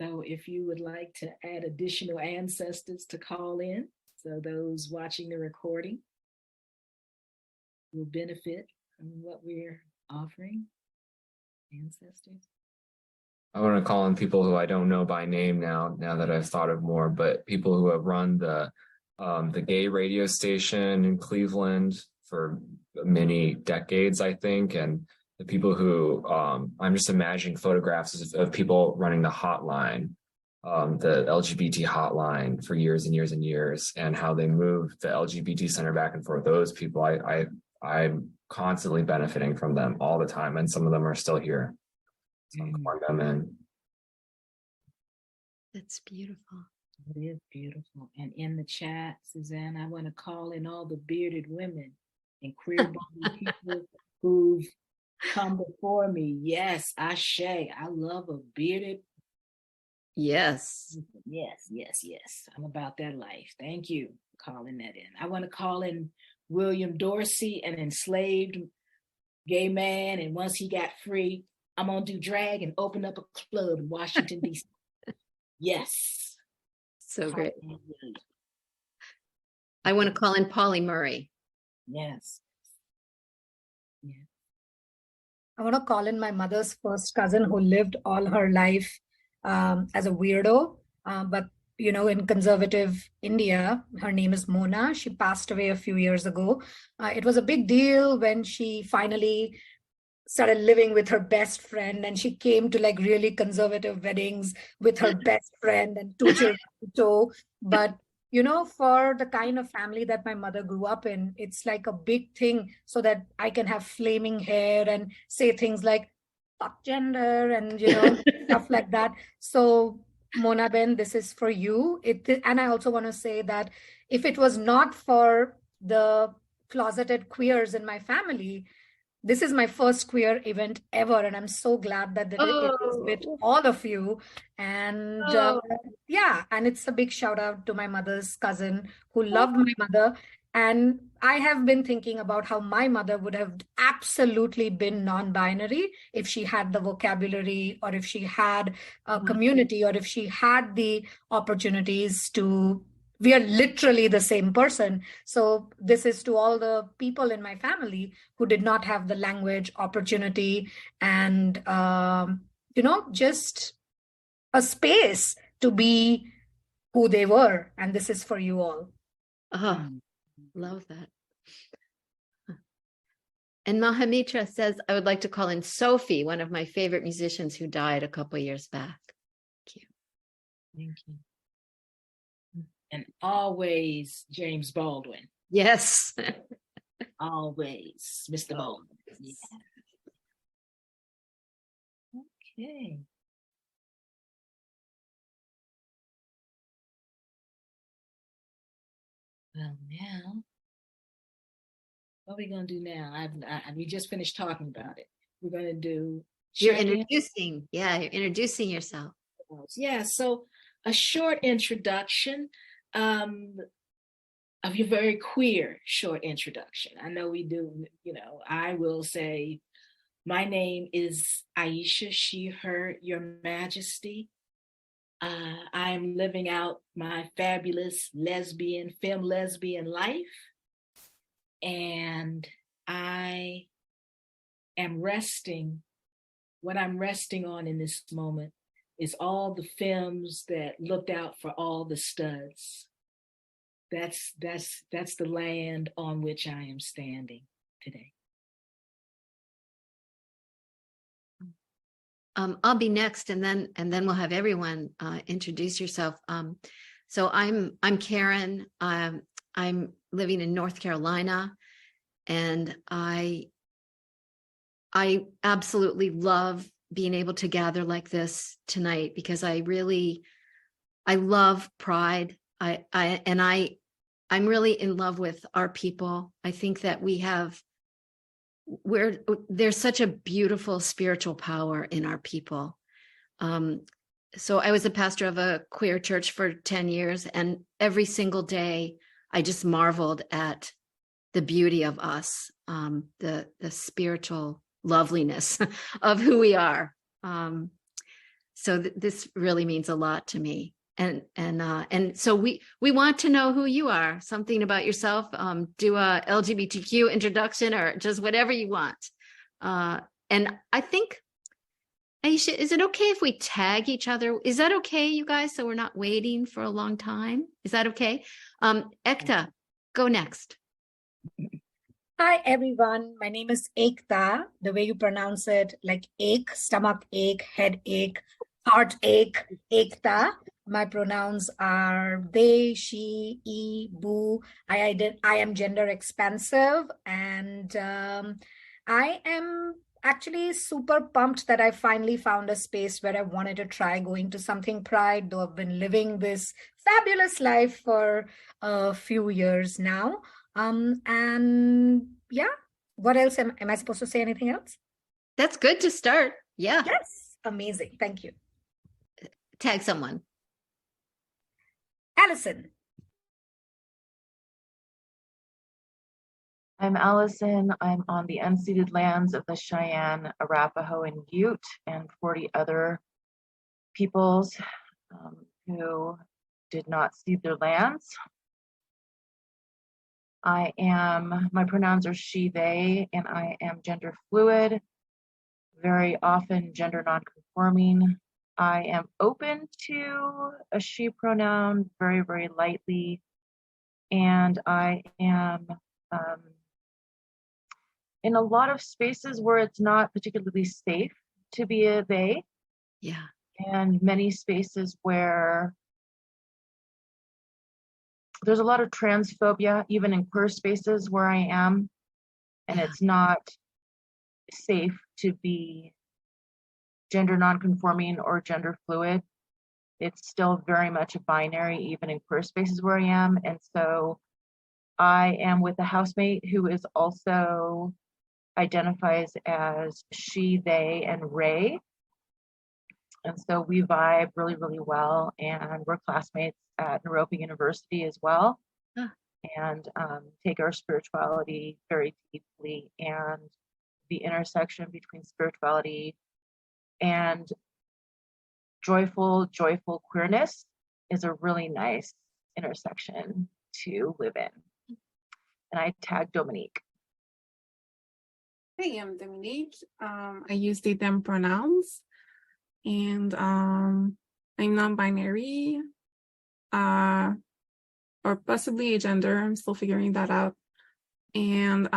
So if you would like to add additional ancestors to call in, so those watching the recording will benefit from what we're offering. Ancestors. I want to call on people who I don't know by name now that I've thought of more, but people who have run the gay radio station in Cleveland for many decades, I think, and the people who I'm just imagining photographs of people running the hotline, the LGBT hotline for years and years and years, and how they moved the LGBT center back and forth. Those people, I'm constantly benefiting from them all the time, and some of them are still here. So I'm calling them in. That's beautiful. It is beautiful. And in the chat, Suzanne, I want to call in all the bearded women and queer people who've come before me. Yes, Ashe. I love a bearded. Yes. Yes. I'm about that life. Thank you for calling that in. I want to call in William Dorsey, an enslaved gay man. And once he got free, I'm going to do drag and open up a club in Washington, D.C. Yes. So great. I want to call in Polly Murray. Yes. Yeah. I want to call in my mother's first cousin who lived all her life as a weirdo, but in conservative India. Her name is Mona. She passed away a few years ago. It was a big deal when she finally started living with her best friend, and she came to like really conservative weddings with her best friend and 2 children to tow. But for the kind of family that my mother grew up in, it's like a big thing so that I can have flaming hair and say things like fuck gender and stuff like that. So Mona Ben, this is for you. And I also want to say that if it was not for the closeted queers in my family, this is my first queer event ever, and I'm so glad that it is with all of you. And and it's a big shout out to my mother's cousin who loved my mother. And I have been thinking about how my mother would have absolutely been non-binary if she had the vocabulary, or if she had a community, or if she had the opportunities to. We are literally the same person. So this is to all the people in my family who did not have the language, opportunity, and, just a space to be who they were. And this is for you all. Love that. And Mahamitra says, I would like to call in Sophie, one of my favorite musicians who died a couple years back. Thank you. Thank you. And always James Baldwin. Yes. Always Mr. Baldwin. Yeah. Okay. Well, now, what are we going to do now? We just finished talking about it. We're going to do... You're introducing yourself. Yeah, so a short introduction. Of your very queer short introduction. I know we do, I will say, my name is Ayesha, she, her, your majesty. I'm living out my fabulous femme lesbian life. And I am resting, what I'm resting on in this moment is all the femmes that looked out for all the studs. That's the land on which I am standing today. I'll be next, and then we'll have everyone introduce yourself. So I'm Karen. I'm living in North Carolina, and I absolutely love being able to gather like this tonight, because I love Pride. I'm really in love with our people. I think that there's such a beautiful spiritual power in our people. So I was a pastor of a queer church for 10 years, and every single day I just marveled at the beauty of us, the spiritual loveliness of who we are. So this really means a lot to me. And so we want to know who you are, something about yourself. Do a LGBTQ introduction or just whatever you want. And I think, Ayesha, is it okay if we tag each other? Is that okay, you guys? So we're not waiting for a long time. Is that okay? Ekta, go next. Hi, everyone. My name is Ekta. The way you pronounce it, like ache, stomach ache, head ache, heart ache, Ekta. My pronouns are they, she, e, boo. I am gender expansive, and I am actually super pumped that I finally found a space where I wanted to try going to something Pride, though I've been living this fabulous life for a few years now. And yeah, what else am I supposed to say? Anything else? That's good to start. Yeah. Yes, amazing. Thank you. Tag someone. Allison. I'm Allison. I'm on the unceded lands of the Cheyenne, Arapaho, and Ute, and 40 other peoples who did not cede their lands. My pronouns are she, they, and I am gender fluid, very often gender nonconforming. I am open to a she pronoun very, very lightly, and I am in a lot of spaces where it's not particularly safe to be a they. Yeah. And many spaces where there's a lot of transphobia, even in queer spaces where I am, and it's not safe to be gender nonconforming or gender fluid. It's still very much a binary, even in queer spaces where I am. And so I am with a housemate who is also identifies as she, they, and Ray. And so we vibe really, really well. And we're classmates at Naropa University as well. And take our spirituality very deeply. And the intersection between spirituality and joyful queerness is a really nice intersection to live in. And I tag Dominique. Hey, I'm Dominique. I use they, them pronouns, and I'm non-binary, or possibly a gender. I'm still figuring that out. And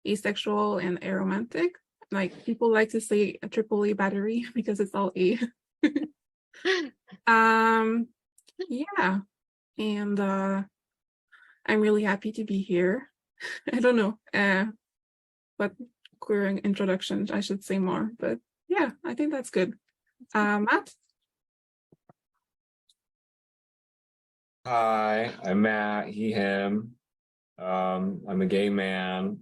asexual and aromantic. Like people like to say a triple A battery because it's all A. Yeah, and I'm really happy to be here. I don't know what queer introduction I should say more, but yeah, I think that's good. Matt? Hi, I'm Matt, he, him. I'm a gay man.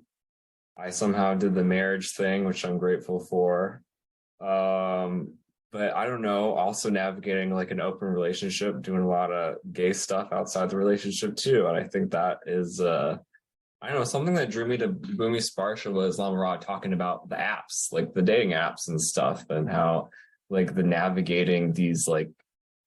I somehow did the marriage thing, which I'm grateful for. But I don't know, also navigating like an open relationship, doing a lot of gay stuff outside the relationship too. And I think that is, I don't know, something that drew me to Bhumi Sparsha was Lamarad talking about the apps, like the dating apps and stuff, and how like the navigating these like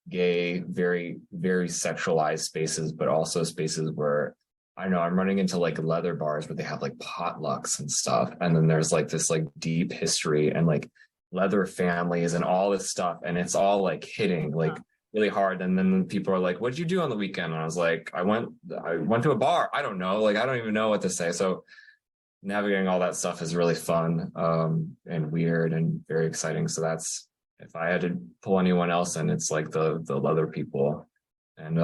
gay, very, very sexualized spaces, but also spaces where I don't know, I'm running into like leather bars where they have like potlucks and stuff. And then there's like this like deep history and like leather families and all this stuff. And it's all like hitting like really hard. And then people are like, what'd you do on the weekend? And I was like, I went to a bar. I don't know. Like, I don't even know what to say. So navigating all that stuff is really fun and weird and very exciting. So that's, if I had to pull anyone else in, it's like the leather people and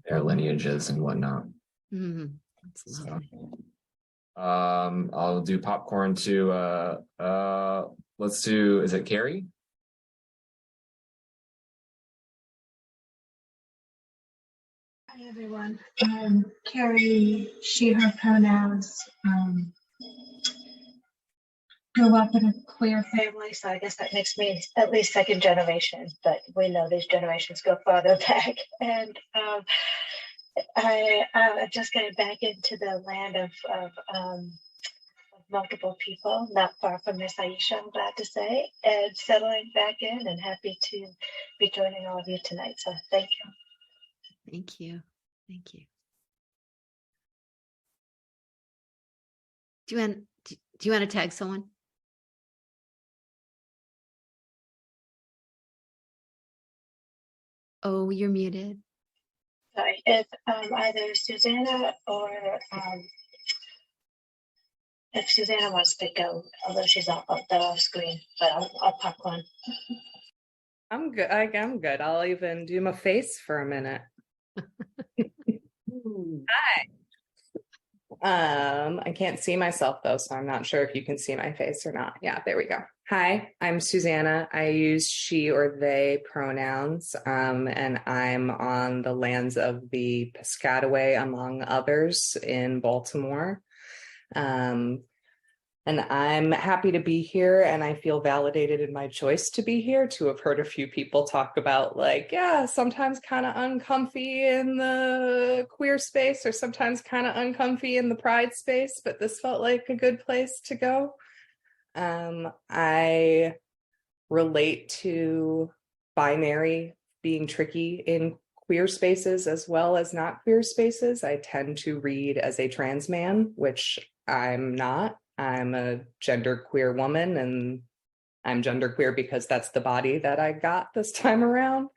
their lineages and whatnot. That's lovely. I'll do popcorn to let's do, is it Carrie? Hi everyone. Carrie, she, her pronouns. Grew up in a queer family, so I guess that makes me at least second generation, but we know these generations go farther back. And I just getting back into the land of multiple people, not far from Miss Ayesha, I'm glad to say, and settling back in and happy to be joining all of you tonight. So thank you. Thank you. Thank you. Do you want to tag someone? Oh, you're muted. Sorry, it's either Susanna or if Susanna wants to go, although she's off screen, but I'll pop one. I'm good. I'm good. I'll even do my face for a minute. Hi. I can't see myself though, so I'm not sure if you can see my face or not. Yeah, there we go. Hi, I'm Susanna. I use she or they pronouns, and I'm on the lands of the Piscataway, among others, in Baltimore. And I'm happy to be here, and I feel validated in my choice to be here, to have heard a few people talk about, like, yeah, sometimes kind of uncomfy in the queer space or sometimes kind of uncomfy in the pride space, but this felt like a good place to go. I relate to binary being tricky in queer spaces as well as not queer spaces. I tend to read as a trans man, which I'm not. I'm a genderqueer woman, and I'm genderqueer because that's the body that I got this time around.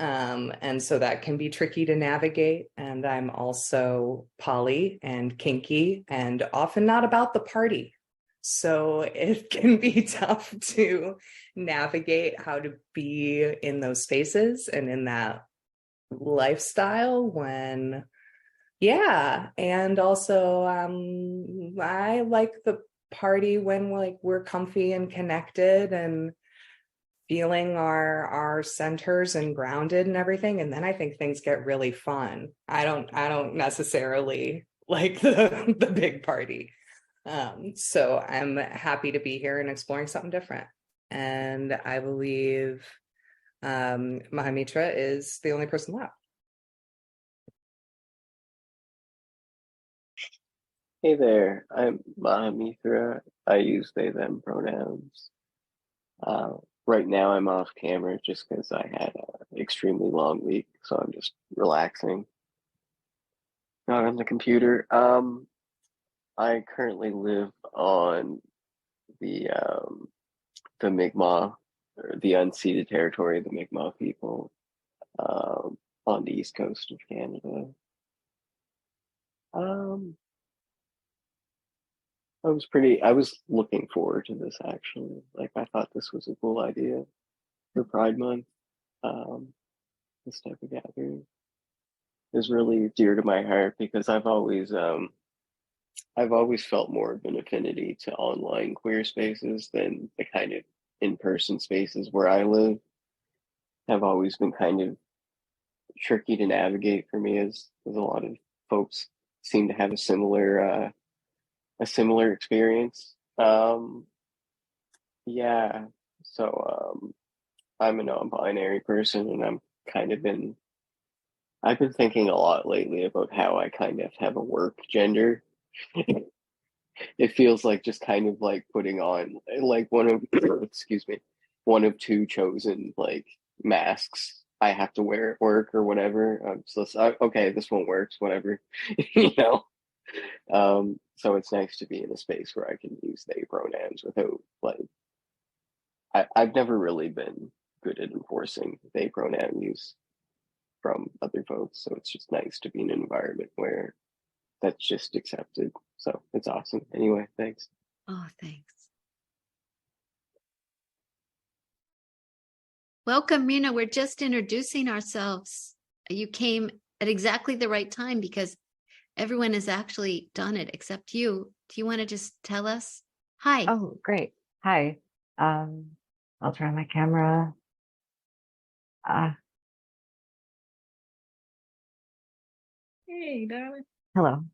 And so that can be tricky to navigate. And I'm also poly and kinky and often not about the party. So it can be tough to navigate how to be in those spaces and in that lifestyle when, yeah. And also I like the party when we're comfy and connected and feeling our centers and grounded and everything. And then I think things get really fun. I don't necessarily like the big party. So I'm happy to be here and exploring something different. And I believe Mahamitra is the only person left. Hey there, I'm Mahamitra. I use they, them pronouns. Right now I'm off camera just because I had an extremely long week, so I'm just relaxing. Not on the computer. I currently live on the Mi'kmaq, or the unceded territory of the Mi'kmaq people, on the east coast of Canada. I was looking forward to this actually. Like, I thought this was a cool idea for Pride Month. This type of gathering is really dear to my heart because I've always felt more of an affinity to online queer spaces than the kind of in-person spaces where I live. Have always been kind of tricky to navigate for me, as a lot of folks seem to have a similar experience. Yeah, so I'm a non-binary person, and I've been thinking a lot lately about how I kind of have a work gender. It feels like just kind of like putting on like one of excuse me, one of two chosen like masks I have to wear at work or whatever. Okay, this one works, whatever, you know. So it's nice to be in a space where I can use they pronouns without like I've never really been good at enforcing they pronoun use from other folks, so it's just nice to be in an environment where that's just accepted. So it's awesome. Anyway, thanks. Oh, thanks. Welcome, Mina. We're just introducing ourselves. You came at exactly the right time because everyone has actually done it except you. Do you want to just tell us? Hi. Oh, great. Hi. I'll turn on my camera. Hey, darling. Hello.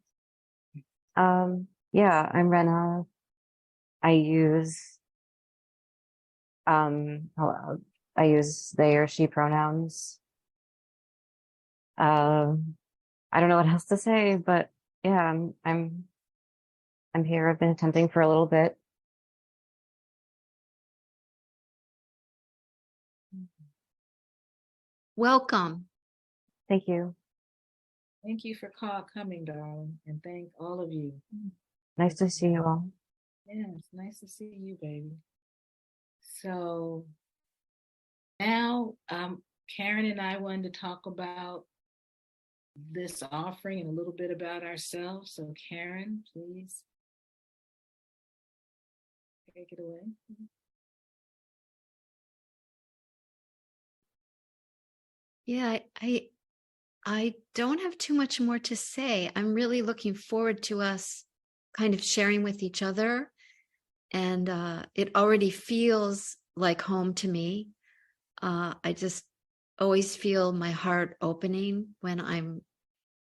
Yeah, I'm Rena. I use hello. I use they or she pronouns. I don't know what else to say, but yeah, I'm I'm here. I've been attempting for a little bit. Welcome. Thank you. Thank you for coming, darling, and thank all of you. Nice to see you all. Yeah, it's nice to see you, baby. So now, Karen and I wanted to talk about this offering and a little bit about ourselves. So Karen, please take it away. Yeah, I don't have too much more to say. I'm really looking forward to us kind of sharing with each other. And it already feels like home to me. I just always feel my heart opening when I'm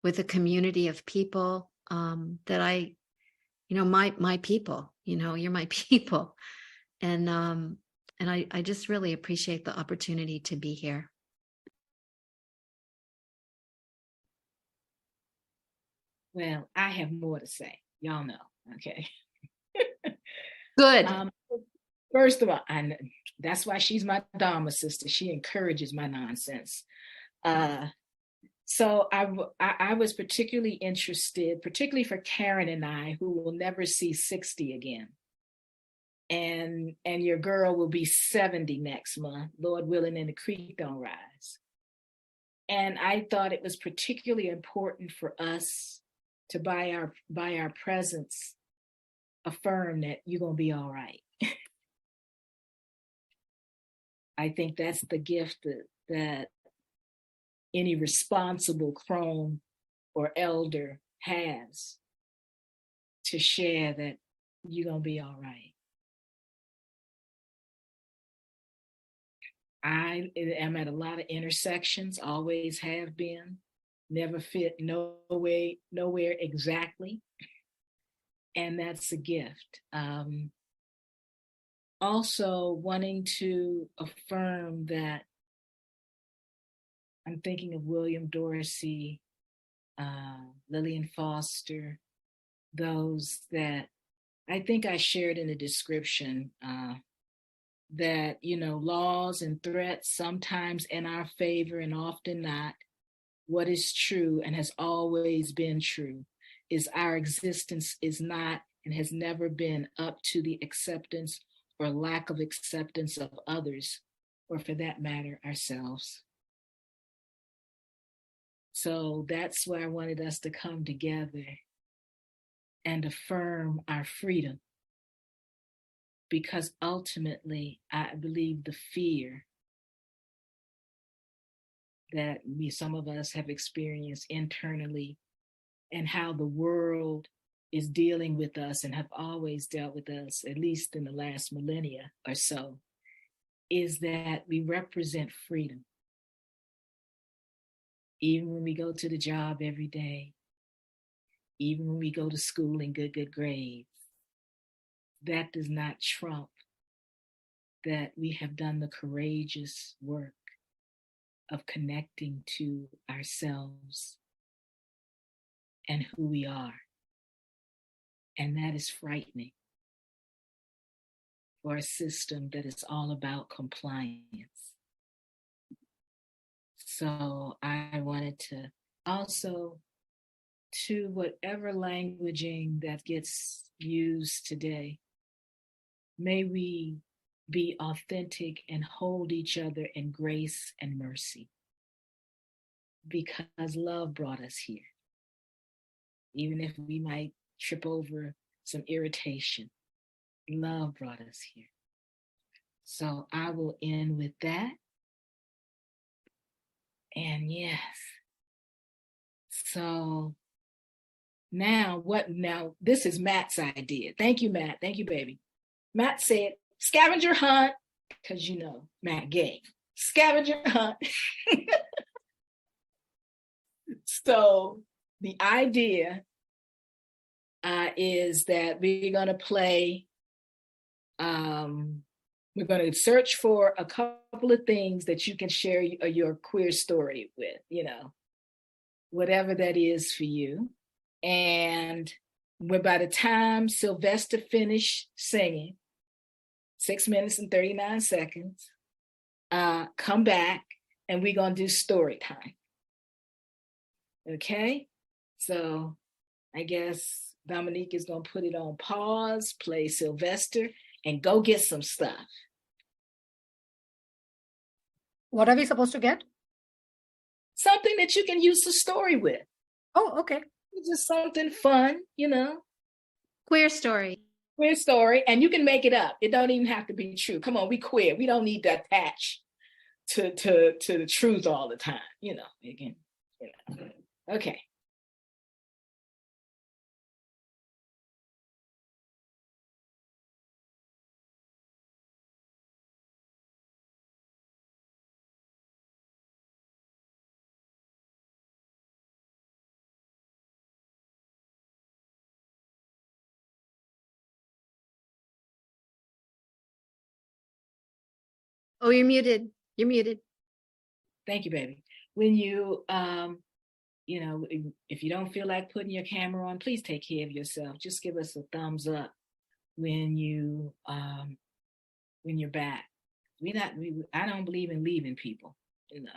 with a community of people that my people, you're my people. And I just really appreciate the opportunity to be here. Well, I have more to say. Y'all know, okay? Good. First of all, that's why she's my Dharma sister. She encourages my nonsense. So I was particularly interested, particularly for Karen and I, who will never see 60 again. And your girl will be 70 next month, Lord willing, and the creek don't rise. And I thought it was particularly important for us to by our presence affirm that you're gonna be all right. I think that's the gift that any responsible crone or elder has, to share that you're gonna be all right. I am at a lot of intersections, always have been, never fit nowhere exactly. And that's a gift. Also wanting to affirm that I'm thinking of William Dorsey, Lillian Foster, those that I think I shared in the description, that, laws and threats sometimes in our favor and often not. What is true and has always been true is our existence is not and has never been up to the acceptance or lack of acceptance of others, or for that matter, ourselves. So that's why I wanted us to come together and affirm our freedom, because ultimately I believe the fear that some of us have experienced internally, and how the world is dealing with us and have always dealt with us, at least in the last millennia or so, is that we represent freedom. Even when we go to the job every day, even when we go to school in good grades, that does not trump that we have done the courageous work of connecting to ourselves and who we are. And that is frightening for a system that is all about compliance. So I wanted to also, to whatever languaging that gets used today, may we be authentic and hold each other in grace and mercy, because love brought us here. Even if we might trip over some irritation, love brought us here. So I will end with that. And yes. So now this is Matt's idea. Thank you, Matt. Thank you, baby. Matt said, scavenger hunt, because Matt gave. Scavenger hunt. So the idea is that we're going to play, we're going to search for a couple of things that you can share your queer story with, whatever that is for you. And Where by the time Sylvester finished singing, 6 minutes and 39 seconds, come back and we're going to do story time. Okay? So I guess Dominique is going to put it on pause, play Sylvester, and go get some stuff. What are we supposed to get? Something that you can use the story with. Oh, okay. Just something fun, you know. Queer story. Queer story, and you can make it up. It don't even have to be true. Come on, we queer. We don't need to attach to the truth all the time. You know, again. Okay. Oh, you're muted. You're muted. Thank you, baby. When you you know, if you don't feel like putting your camera on, please take care of yourself. Just give us a thumbs up when you're back. I don't believe in leaving people, you know,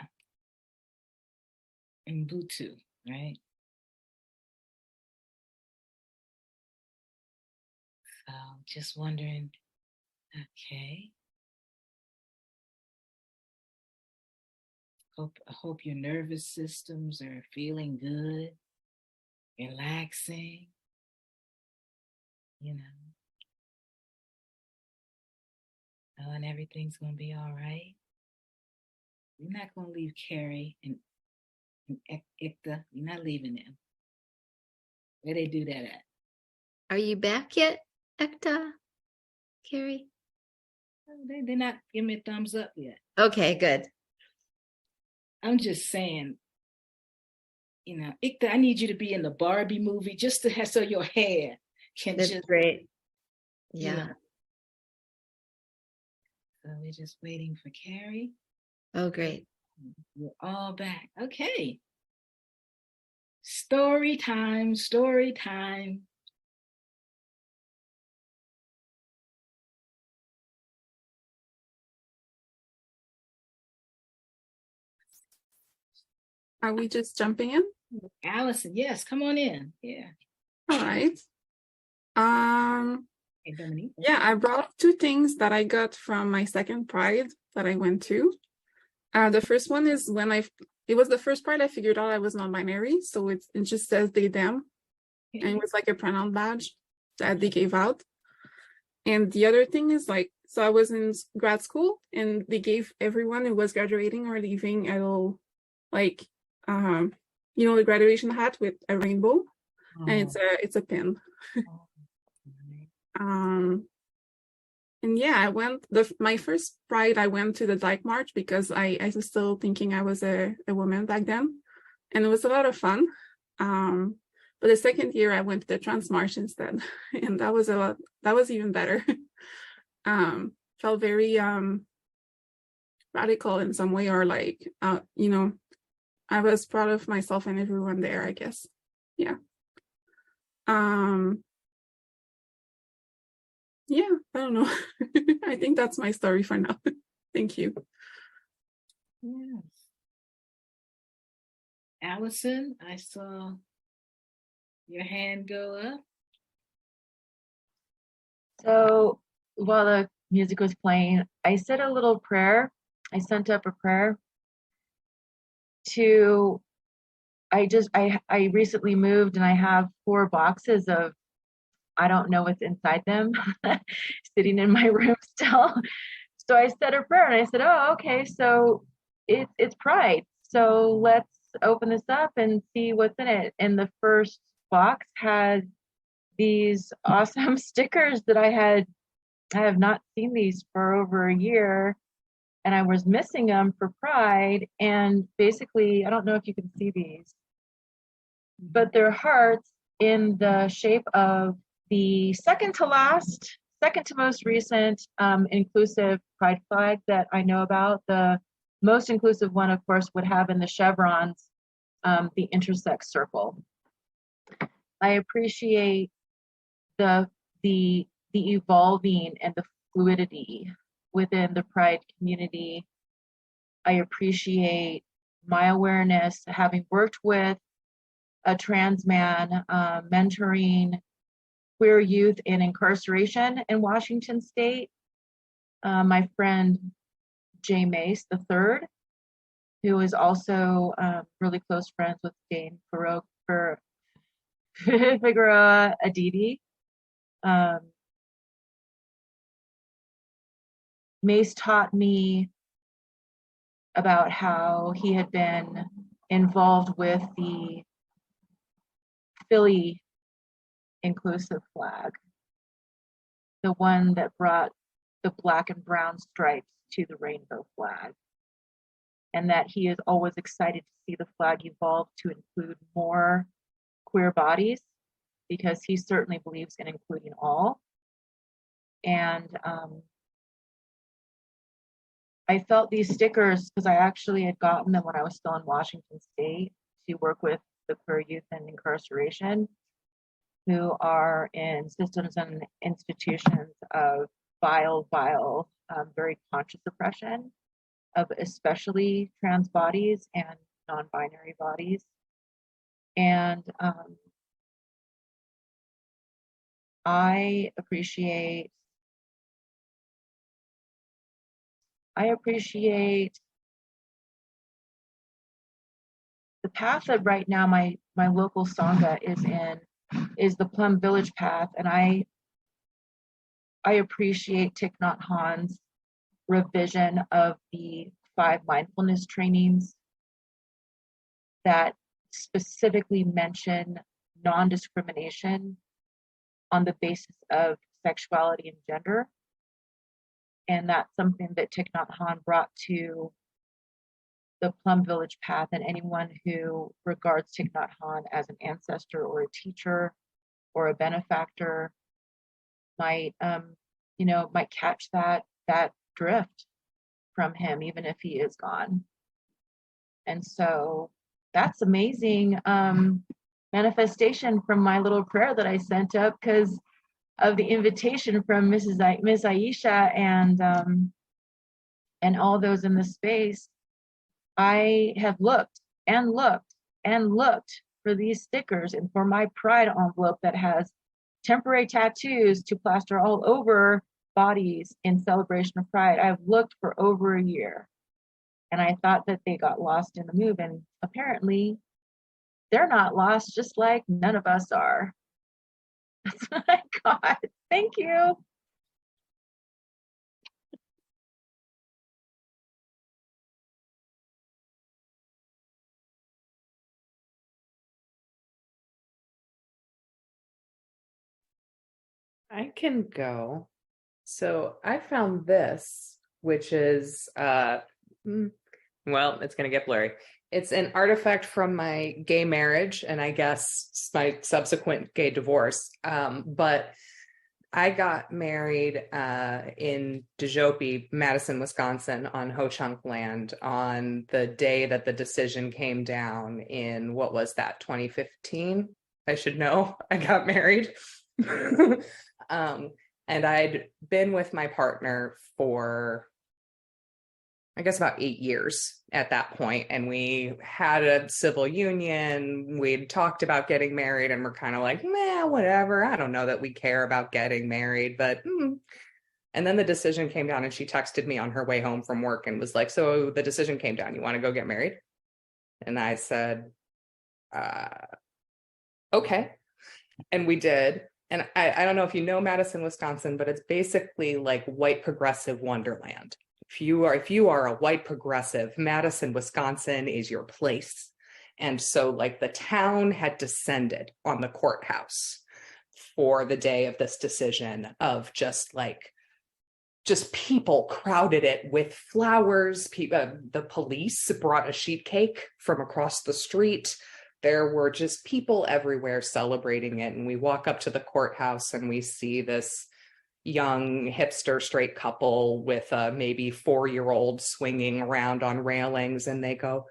in Bluetooth, right? So just wondering, okay. I hope your nervous systems are feeling good, relaxing, you know, knowing everything's going to be all right. You're not going to leave Carrie and Ikta. You're not leaving them. Where they do that at? Are you back yet, Ekta? Carrie? They're not giving me a thumbs up yet. Okay, good. I'm just saying, you know, Ikta, I need you to be in the Barbie movie just to have so your hair can That's just great. Yeah. You know. So we're just waiting for Carrie. Oh, great. We're all back. Okay. Story time, story time. Are we just jumping in? Allison, yes, come on in. Yeah. All right. Hey, Dominique. Yeah, I brought two things that I got from my second Pride that I went to. The first one is it was the first Pride I figured out I was non-binary, so it just says they, them, and it was like a pronoun badge that they gave out. And the other thing is so I was in grad school and they gave everyone who was graduating or leaving a little, the graduation hat with a rainbow, and it's a pin. And yeah, I went my first Pride. I went to the Dyke March because I was still thinking I was a woman back then, and it was a lot of fun. But the second year I went to the Trans March instead, and that was even better. Felt very radical in some way, or I was proud of myself and everyone there, I guess. Yeah. Yeah, I don't know. I think that's my story for now. Thank you. Yes. Allison, I saw your hand go up. So while the music was playing, I said a little prayer. I sent up a prayer to, I recently moved and I have 4 boxes of, I don't know what's inside them, sitting in my room still. So I said a prayer and I said, oh, okay, so it's Pride. So let's open this up and see what's in it. And the first box had these awesome stickers that I have not seen these for over a year, and I was missing them for Pride. And basically, I don't know if you can see these, but they're hearts in the shape of the second to most recent inclusive Pride flag that I know about. The most inclusive one, of course, would have in the chevrons the intersex circle. I appreciate the the evolving and the fluidity within the Pride community. I appreciate my awareness, having worked with a trans man, mentoring queer youth in incarceration in Washington State. My friend Jay Mace III, who is also really close friends with Dane Figueroa Adidi. Mace taught me about how he had been involved with the Philly inclusive flag, the one that brought the black and brown stripes to the rainbow flag, and that he is always excited to see the flag evolve to include more queer bodies, because he certainly believes in including all. And I felt these stickers because I actually had gotten them when I was still in Washington State to work with the queer youth in incarceration who are in systems and institutions of vile, very conscious oppression of especially trans bodies and non-binary bodies. And I appreciate the path that right now my local Sangha is in is the Plum Village path, and I appreciate Thich Nhat Hanh's revision of the 5 mindfulness trainings that specifically mention non-discrimination on the basis of sexuality and gender. And that's something that Thich Nhat Hanh brought to the Plum Village path, and anyone who regards Thich Nhat Hanh as an ancestor or a teacher or a benefactor might catch that drift from him, even if he is gone. And so that's amazing manifestation from my little prayer that I sent up because of the invitation from Miss Ayesha and all those in the space. I have looked and looked and looked for these stickers and for my Pride envelope that has temporary tattoos to plaster all over bodies in celebration of Pride. I've looked for over a year, and I thought that they got lost in the move, and apparently they're not lost, just like none of us are. That's what I got. Thank you. I can go. So I found this, which is, well, it's going to get blurry. It's an artifact from my gay marriage and I guess my subsequent gay divorce. But I got married in Tejopi, Madison, Wisconsin, on Ho-Chunk land on the day that the decision came down in, what was that, 2015? I should know. I got married. And I'd been with my partner for, I guess, about 8 years at that point. And we had a civil union. We'd talked about getting married and we're kind of like, nah, whatever. I don't know that we care about getting married, but, And then the decision came down and she texted me on her way home from work and was like, so the decision came down, you want to go get married? And I said, okay. And we did. And I don't know if you know Madison, Wisconsin, but it's basically like white progressive wonderland. If you are a white progressive, Madison, Wisconsin is your place. And so like the town had descended on the courthouse for the day of this decision of just people crowded it with flowers. The police brought a sheet cake from across the street. There were just people everywhere celebrating it. And we walk up to the courthouse and we see this young hipster straight couple with a maybe 4-year-old swinging around on railings. And they go,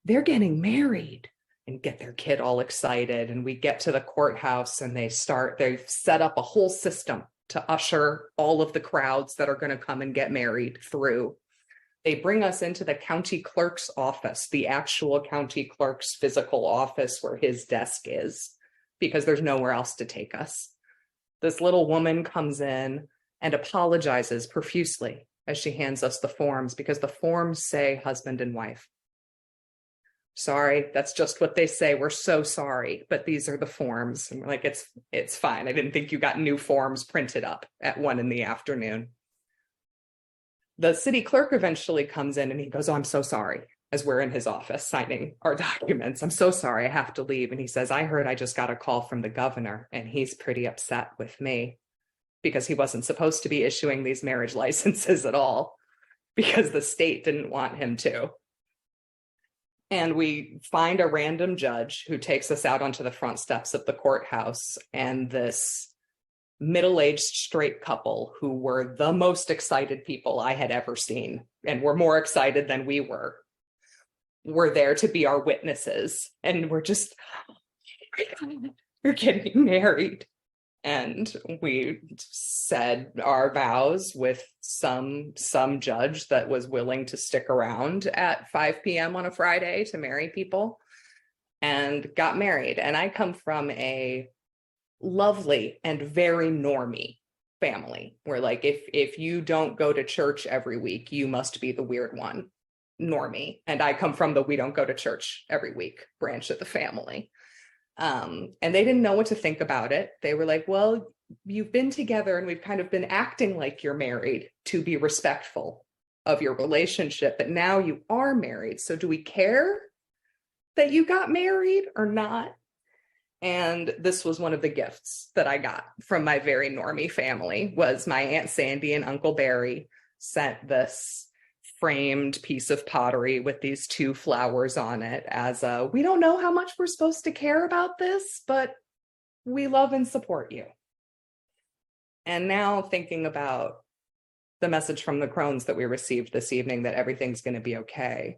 they're getting married. and get their kid all excited. And we get to the courthouse and they've set up a whole system to usher all of the crowds that are going to come and get married through. They bring us into the county clerk's office, the actual county clerk's physical office where his desk is, because there's nowhere else to take us. This little woman comes in and apologizes profusely as she hands us the forms, because the forms say husband and wife. Sorry, that's just what they say. We're so sorry, but these are the forms. And we're like, it's fine. I didn't think you got new forms printed up at 1 PM. The city clerk eventually comes in and he goes, "Oh, I'm so sorry," as we're in his office signing our documents. "I'm so sorry, I have to leave." And he says, "I heard I just got a call from the governor and he's pretty upset with me because he wasn't supposed to be issuing these marriage licenses at all because the state didn't want him to." And we find a random judge who takes us out onto the front steps of the courthouse, and this middle-aged straight couple who were the most excited people I had ever seen, and were more excited than we were there to be our witnesses. And we're just, "You're getting married." And we said our vows with some judge that was willing to stick around at 5 PM on a Friday to marry people, and got married. And I come from a lovely and very normie family where, like, if you don't go to church every week, you must be the weird one, normie. And I come from the we don't go to church every week branch of the family. And they didn't know what to think about it. They were like, "Well, you've been together and we've kind of been acting like you're married to be respectful of your relationship, but now you are married. So do we care that you got married or not?" And this was one of the gifts that I got from my very normie family. Was my Aunt Sandy and Uncle Barry sent this framed piece of pottery with these 2 flowers on it as a, "We don't know how much we're supposed to care about this, but we love and support you." And now thinking about the message from the Crones that we received this evening, that everything's going to be okay.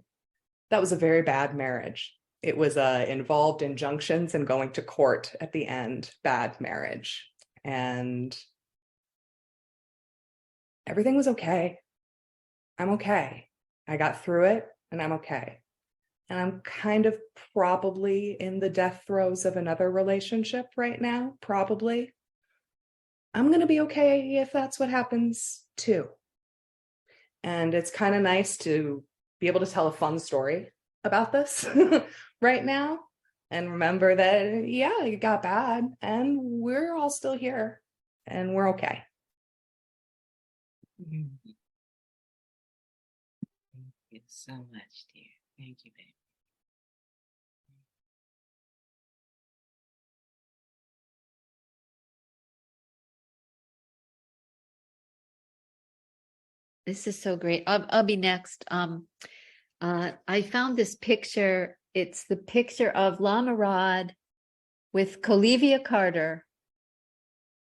That was a very bad marriage. It was involved injunctions and going to court at the end, bad marriage. And everything was okay. I'm okay. I got through it and I'm okay. And I'm kind of probably in the death throes of another relationship right now, probably. I'm going to be okay if that's what happens too. And it's kind of nice to be able to tell a fun story about this right now and remember that, yeah, it got bad and we're all still here and we're okay. Thank you so much, dear. Thank you, baby. This is so great. I'll be next. I found this picture. It's the picture of Lama Rod with Colivia Carter,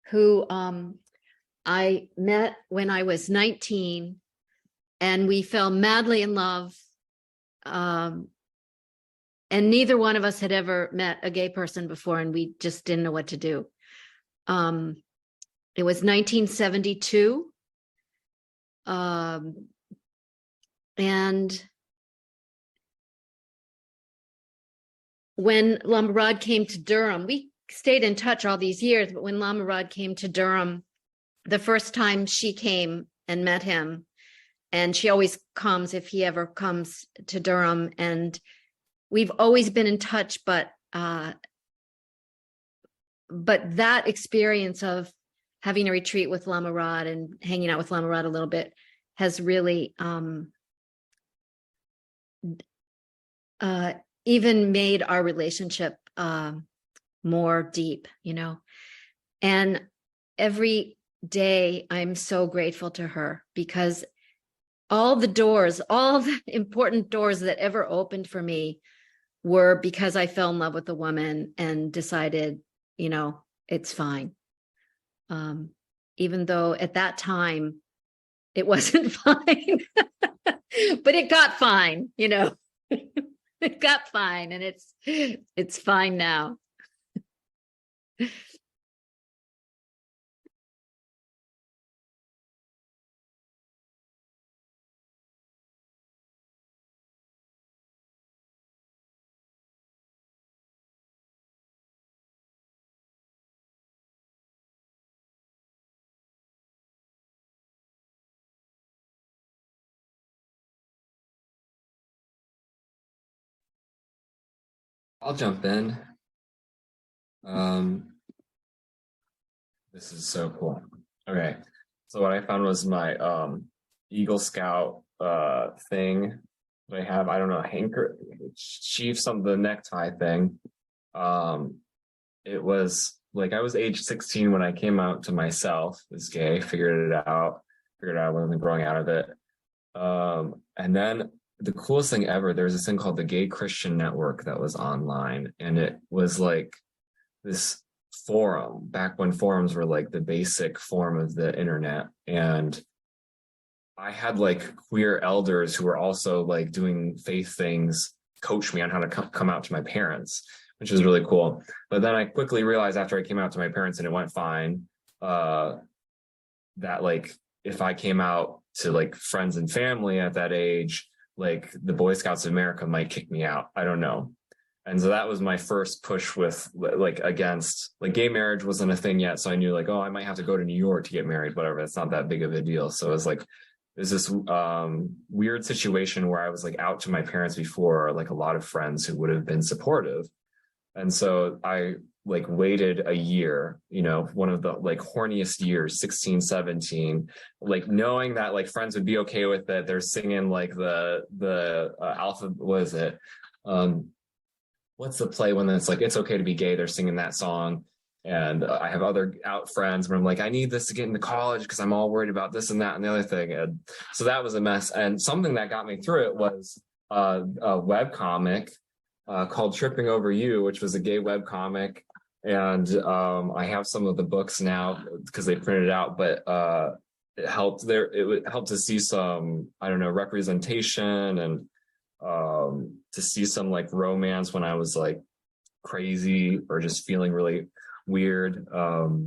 who I met when I was 19, and we fell madly in love. And neither one of us had ever met a gay person before, and we just didn't know what to do. It was 1972. And when Lama Rod came to Durham, we stayed in touch all these years, but when Lama Rod came to Durham, the first time she came and met him, and she always comes if he ever comes to Durham, and we've always been in touch, but that experience of having a retreat with Lama Rod and hanging out with Lama Rod a little bit has really even made our relationship more deep, you know. And every day I'm so grateful to her, because all the important doors that ever opened for me were because I fell in love with a woman and decided, you know, it's fine. Even though at that time it wasn't fine, but it got fine, you know. It got fine, and it's fine now. I'll jump in. This is so cool. Okay. So what I found was my Eagle Scout thing that I have. I don't know, hanker, chief, some the necktie thing. It was like I was age 16 when I came out to myself as gay, figured out I wasn't growing out of it. And then the coolest thing ever, there was this thing called the Gay Christian Network that was online, and it was like this forum back when forums were like the basic form of the internet. And I had like queer elders who were also like doing faith things, coach me on how to come out to my parents, which was really cool. But then I quickly realized after I came out to my parents and it went fine, that like if I came out to like friends and family at that age, like the Boy Scouts of America might kick me out. I don't know. And so that was my first push with like against like gay marriage wasn't a thing yet. So I knew like, oh, I might have to go to New York to get married, whatever. It's not that big of a deal. So it was like, there's this weird situation where I was like out to my parents before, like a lot of friends who would have been supportive. And so I like waited a year, you know, one of the like horniest years, 16, 17, like knowing that like friends would be okay with it. They're singing like the alpha, what is it? What's the play when it's like, it's okay to be gay. They're singing that song. And I have other out friends where I'm like, I need this to get into college because I'm all worried about this and that and the other thing. And so that was a mess. And something that got me through it was a web comic called Tripping Over You, which was a gay web comic. And I have some of the books now because they printed it out, but it helped there. It would help to see some, I don't know, representation and to see some like romance when I was like crazy or just feeling really weird. But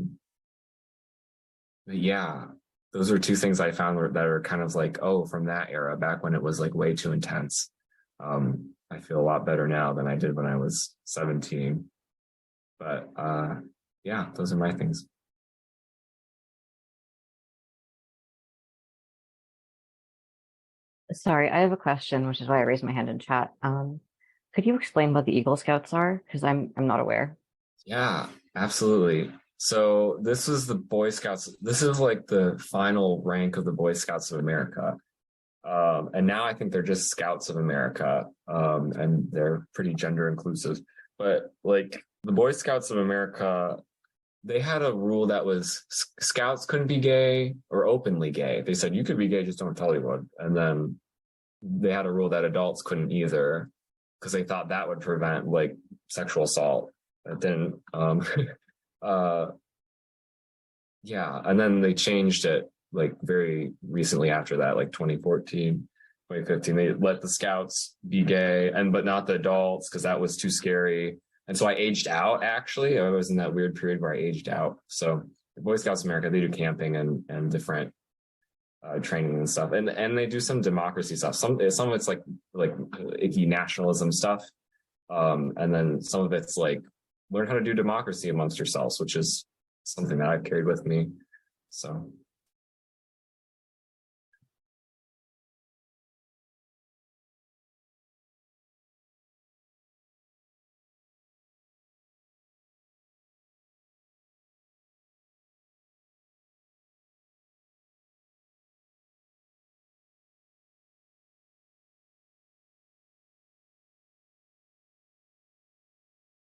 yeah, those are two things I found that are kind of like, oh, from that era back when it was like way too intense. I feel a lot better now than I did when I was 17. But yeah, those are my things. Sorry, I have a question, which is why I raised my hand in chat. Could you explain what the Eagle Scouts are? Because I'm not aware. Yeah, absolutely. So this was the Boy Scouts. This is like the final rank of the Boy Scouts of America. And now I think they're just Scouts of America. And they're pretty gender inclusive. But like the Boy Scouts of America, they had a rule that was Scouts couldn't be gay or openly gay. They said you could be gay, just don't tell anyone. And then they had a rule that adults couldn't either because they thought that would prevent like sexual assault. But then, yeah, and then they changed it like very recently after that, like 2014, 2015. They let the Scouts be gay but not the adults because that was too scary. And so I aged out, actually. I was in that weird period where I aged out. So the Boy Scouts of America, they do camping and different training and stuff. And they do some democracy stuff. Some of it's like icky nationalism stuff. And then some of it's like learn how to do democracy amongst yourselves, which is something that I've carried with me. So.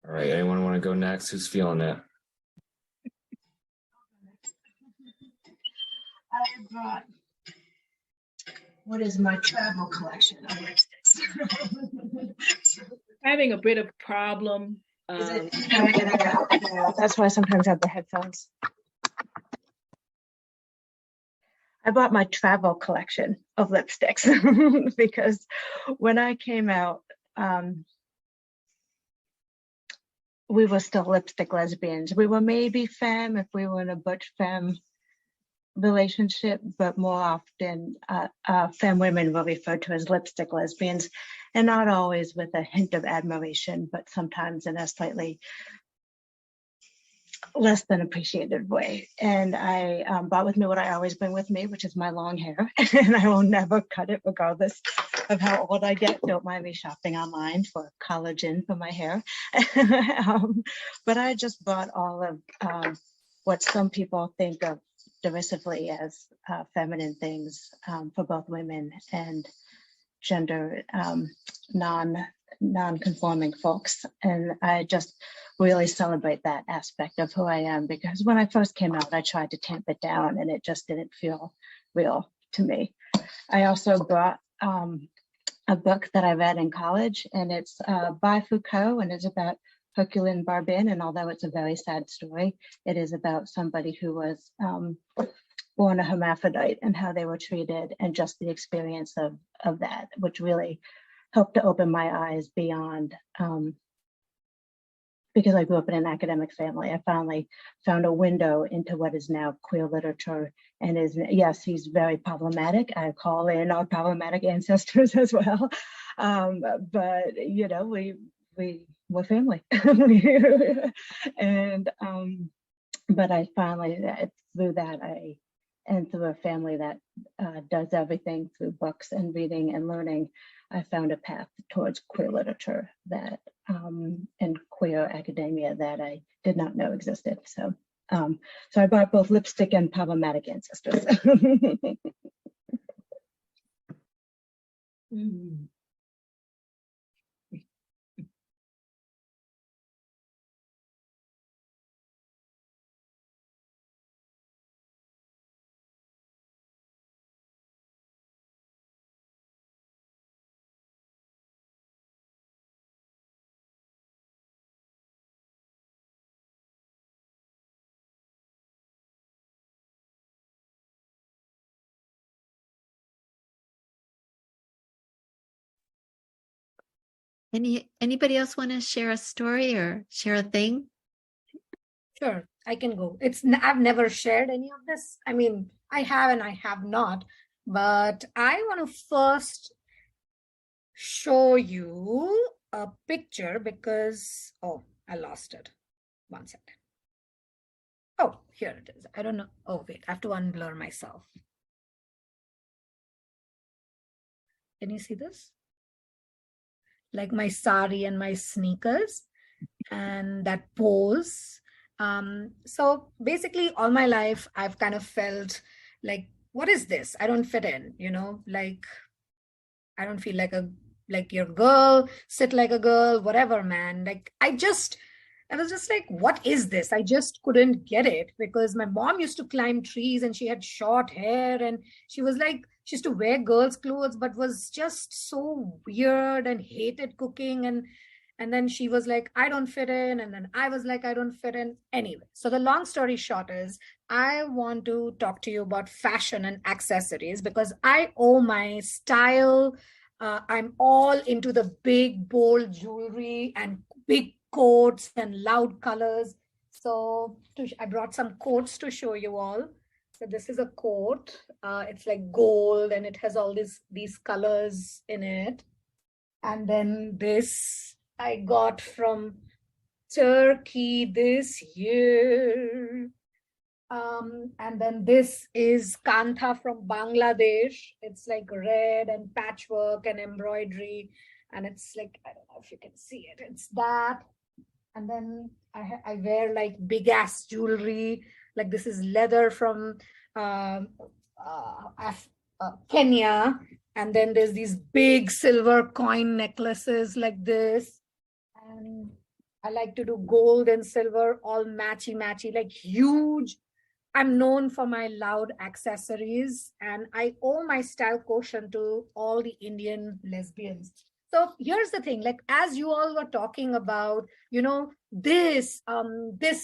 All right, anyone want to go next? Who's feeling it? I brought, what is my travel collection of lipsticks? Having a bit of problem. Is it coming in and out? Yeah, that's why I sometimes have the headphones. I bought my travel collection of lipsticks because when I came out, we were still lipstick lesbians. We were maybe femme if we were in a butch femme relationship, but more often femme women were referred to as lipstick lesbians, and not always with a hint of admiration, but sometimes in a slightly less than appreciated way. And I brought with me what I always bring with me, which is my long hair, and I will never cut it regardless of how old I get. Don't mind me shopping online for collagen for my hair. But I just bought all of what some people think of derisively as feminine things for both women and gender non-conforming folks. And I just really celebrate that aspect of who I am, because when I first came out, I tried to tamp it down and it just didn't feel real to me. I also brought a book that I read in college, and it's by Foucault, and it's about Herculine Barbin. And although it's a very sad story, it is about somebody who was born a hermaphrodite and how they were treated, and just the experience of that, which really helped to open my eyes beyond, because I grew up in an academic family. I finally found a window into what is now queer literature, and is, yes, he's very problematic. I call in our problematic ancestors as well. But you know, we're family. And but I finally, through that, and through a family that does everything through books and reading and learning, I found a path towards queer literature that and queer academia that I did not know existed. So so I bought both lipstick and problematic ancestors. Mm. Anybody else want to share a story or share a thing? Sure, I can go. I've never shared any of this. I mean, I have and I have not, but I want to first show you a picture because, oh, I lost it. 1 second. Oh, here it is. I don't know. Oh, wait, I have to unblur myself. Can you see this? Like my sari and my sneakers and that pose. So basically all my life, I've kind of felt like, what is this? I don't fit in, you know, like, I don't feel like your girl, sit like a girl, whatever, man. Like, I was just like, what is this? I just couldn't get it, because my mom used to climb trees and she had short hair, and she was like, she used to wear girls' clothes, but was just so weird and hated cooking. And then she was like, I don't fit in. And then I was like, I don't fit in. Anyway, so the long story short is, I want to talk to you about fashion and accessories, because I owe my style. I'm all into the big, bold jewelry and big coats and loud colors. So I brought some coats to show you all. So this is a coat. It's like gold and it has all these colors in it. And then this I got from Turkey this year. And then this is Kantha from Bangladesh. It's like red and patchwork and embroidery. And it's like, I don't know if you can see it. It's that. And then I wear like big ass jewelry. Like this is leather from Kenya. And then there's these big silver coin necklaces like this. And I like to do gold and silver, all matchy, like huge. I'm known for my loud accessories, and I owe my style quotient to all the Indian lesbians. So here's the thing, like, as you all were talking about, you know, this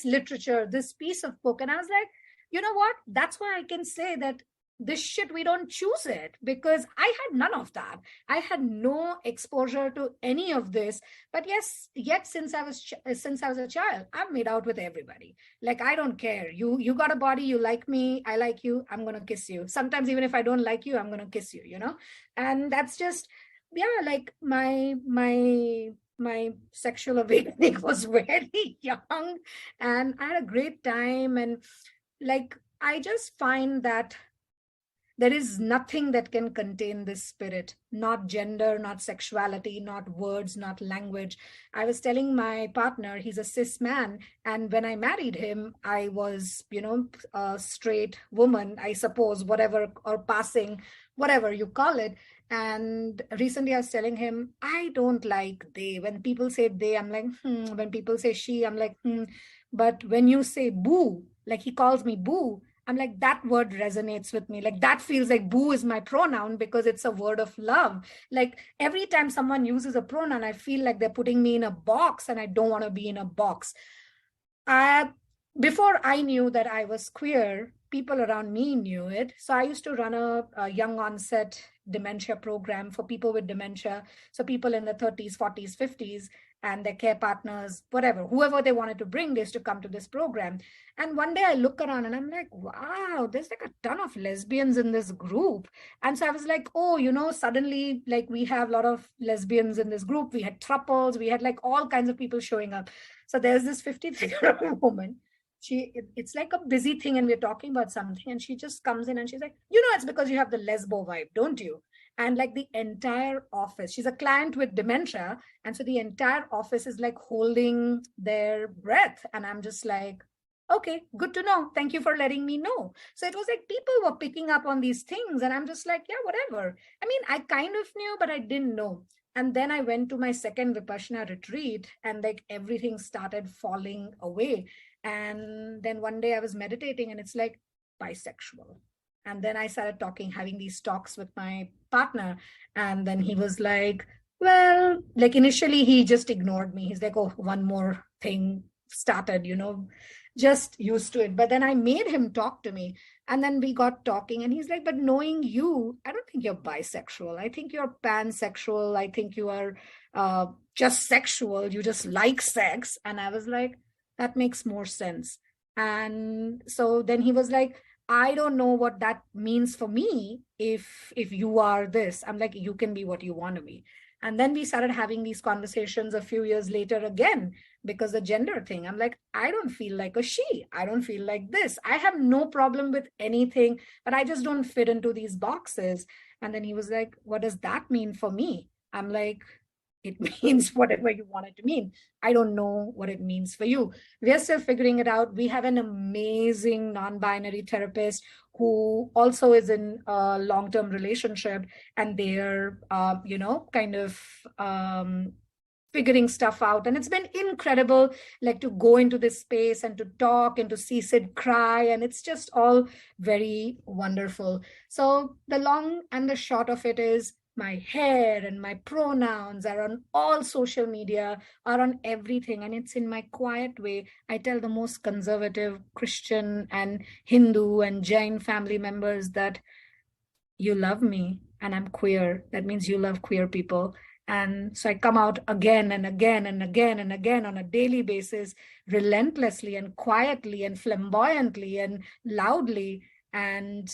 literature, this piece of book, and I was like, you know what? That's why I can say that this shit, we don't choose it, because I had none of that. I had no exposure to any of this. But yes, yet since I was a child, I've made out with everybody. Like, I don't care. You got a body, you like me, I like you, I'm gonna kiss you. Sometimes even if I don't like you, I'm gonna kiss you, you know? And that's just, yeah, like my sexual awakening was very young, and I had a great time. And like, I just find that there is nothing that can contain this spirit, not gender, not sexuality, not words, not language. I was telling my partner, he's a cis man. And when I married him, I was, a straight woman, I suppose, whatever, or passing, whatever you call it. And recently I was telling him, I don't like they. When people say they, I'm like, When people say she, I'm like, But when you say boo, like he calls me boo, I'm like, that word resonates with me. Like, that feels like boo is my pronoun, because it's a word of love. Like, every time someone uses a pronoun, I feel like they're putting me in a box, and I don't want to be in a box. Before I knew that I was queer, people around me knew it. So I used to run a young onset dementia program for people with dementia. So people in the 30s, 40s, 50s, and their care partners, whatever, whoever they wanted to bring, they used to come to this program. And one day I look around and I'm like, wow, there's like a ton of lesbians in this group. And so I was like, oh, suddenly, like, we have a lot of lesbians in this group. We had throuples, we had like all kinds of people showing up. So there's this 53-year-old woman. It's like a busy thing, and we're talking about something, and she just comes in and she's like, it's because you have the lesbo vibe, don't you? And like, the entire office, she's a client with dementia, and so the entire office is like holding their breath. And I'm just like, okay, good to know, thank you for letting me know. So it was like people were picking up on these things, and I'm just like, yeah, whatever. I mean, I kind of knew, but I didn't know. And then I went to my second Vipassana retreat, and like, everything started falling away. And then one day I was meditating, and it's like, bisexual. And then I started having these talks with my partner. And then he was like, well, like, initially he just ignored me. He's like, oh, one more thing started, just used to it. But then I made him talk to me. And then we got talking, and he's like, but knowing you, I don't think you're bisexual. I think you're pansexual. I think you are just sexual. You just like sex. And I was like, that makes more sense. And so then he was like, I don't know what that means for me if you are this. I'm like, you can be what you want to be. And then we started having these conversations a few years later again, because the gender thing, I'm like, I don't feel like a she. I don't feel like this. I have no problem with anything, but I just don't fit into these boxes. And then he was like, what does that mean for me? I'm like, it means whatever you want it to mean. I don't know what it means for you. We're still figuring it out. We have an amazing non-binary therapist who also is in a long-term relationship, and they're, kind of figuring stuff out. And it's been incredible, like, to go into this space and to talk and to see Sid cry. And it's just all very wonderful. So the long and the short of it is, my hair and my pronouns are on all social media, are on everything. And it's in my quiet way. I tell the most conservative Christian and Hindu and Jain family members that you love me and I'm queer. That means you love queer people. And so I come out again and again and again and again on a daily basis, relentlessly and quietly and flamboyantly and loudly. And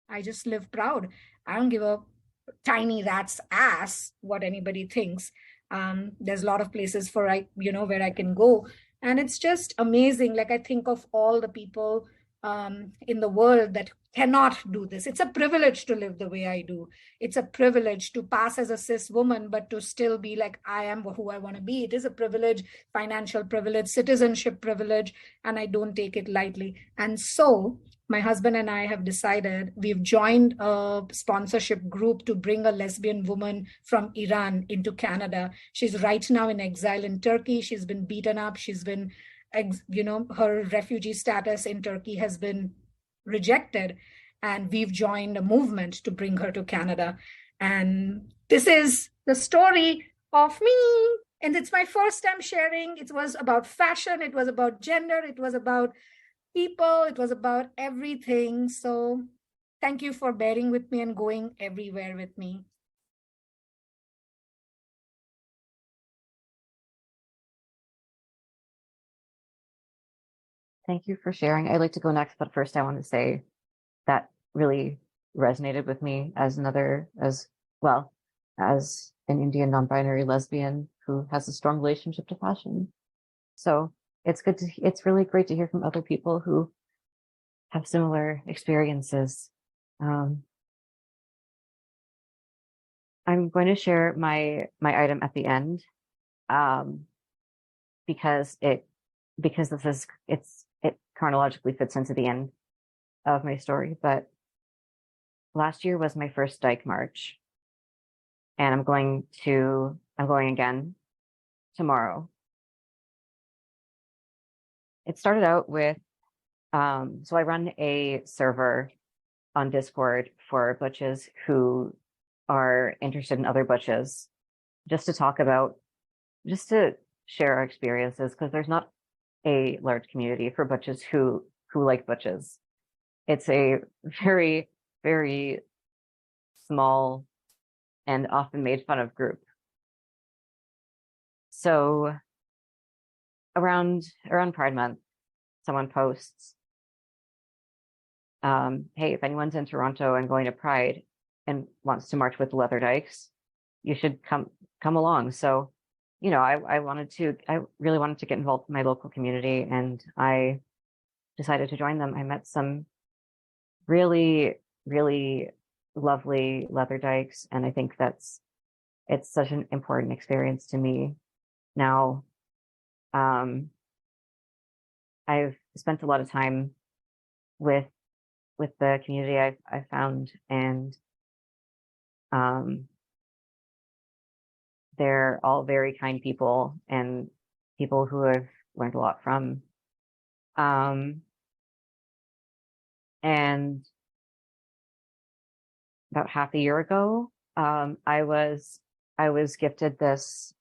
I just live proud. I don't give a tiny rat's ass what anybody thinks. There's a lot of places where I can go. And it's just amazing. Like, I think of all the people in the world that cannot do this. It's a privilege to live the way I do. It's a privilege to pass as a cis woman, but to still be like, I am who I want to be. It is a privilege, financial privilege, citizenship privilege, and I don't take it lightly. And so my husband and I have decided, we've joined a sponsorship group to bring a lesbian woman from Iran into Canada. She's right now in exile in Turkey. She's been beaten up. She's been, her refugee status in Turkey has been rejected. And we've joined a movement to bring her to Canada. And this is the story of me. And it's my first time sharing. It was about fashion. It was about gender. It was about people, it was about everything. So thank you for bearing with me and going everywhere with me. Thank you for sharing. I'd like to go next, but first I want to say that really resonated with me as well, as an Indian non-binary lesbian who has a strong relationship to fashion. So it's really great to hear from other people who have similar experiences. I'm going to share my item at the end, because it chronologically fits into the end of my story. But last year was my first Dyke March, and I'm going again tomorrow. It started out with, so I run a server on Discord for butches who are interested in other butches, just to share our experiences, because there's not a large community for butches who like butches. It's a very, very small and often made fun of group. So around Pride Month, someone posts, hey, if anyone's in Toronto and going to Pride and wants to march with the Leather Dykes, you should come along. So, I really wanted to get involved in my local community, and I decided to join them. I met some really, really lovely Leather Dykes, and I think it's such an important experience to me. Now, I've spent a lot of time with the community I've found, and they're all very kind people and people who I've learned a lot from. And about half a year ago, I was gifted this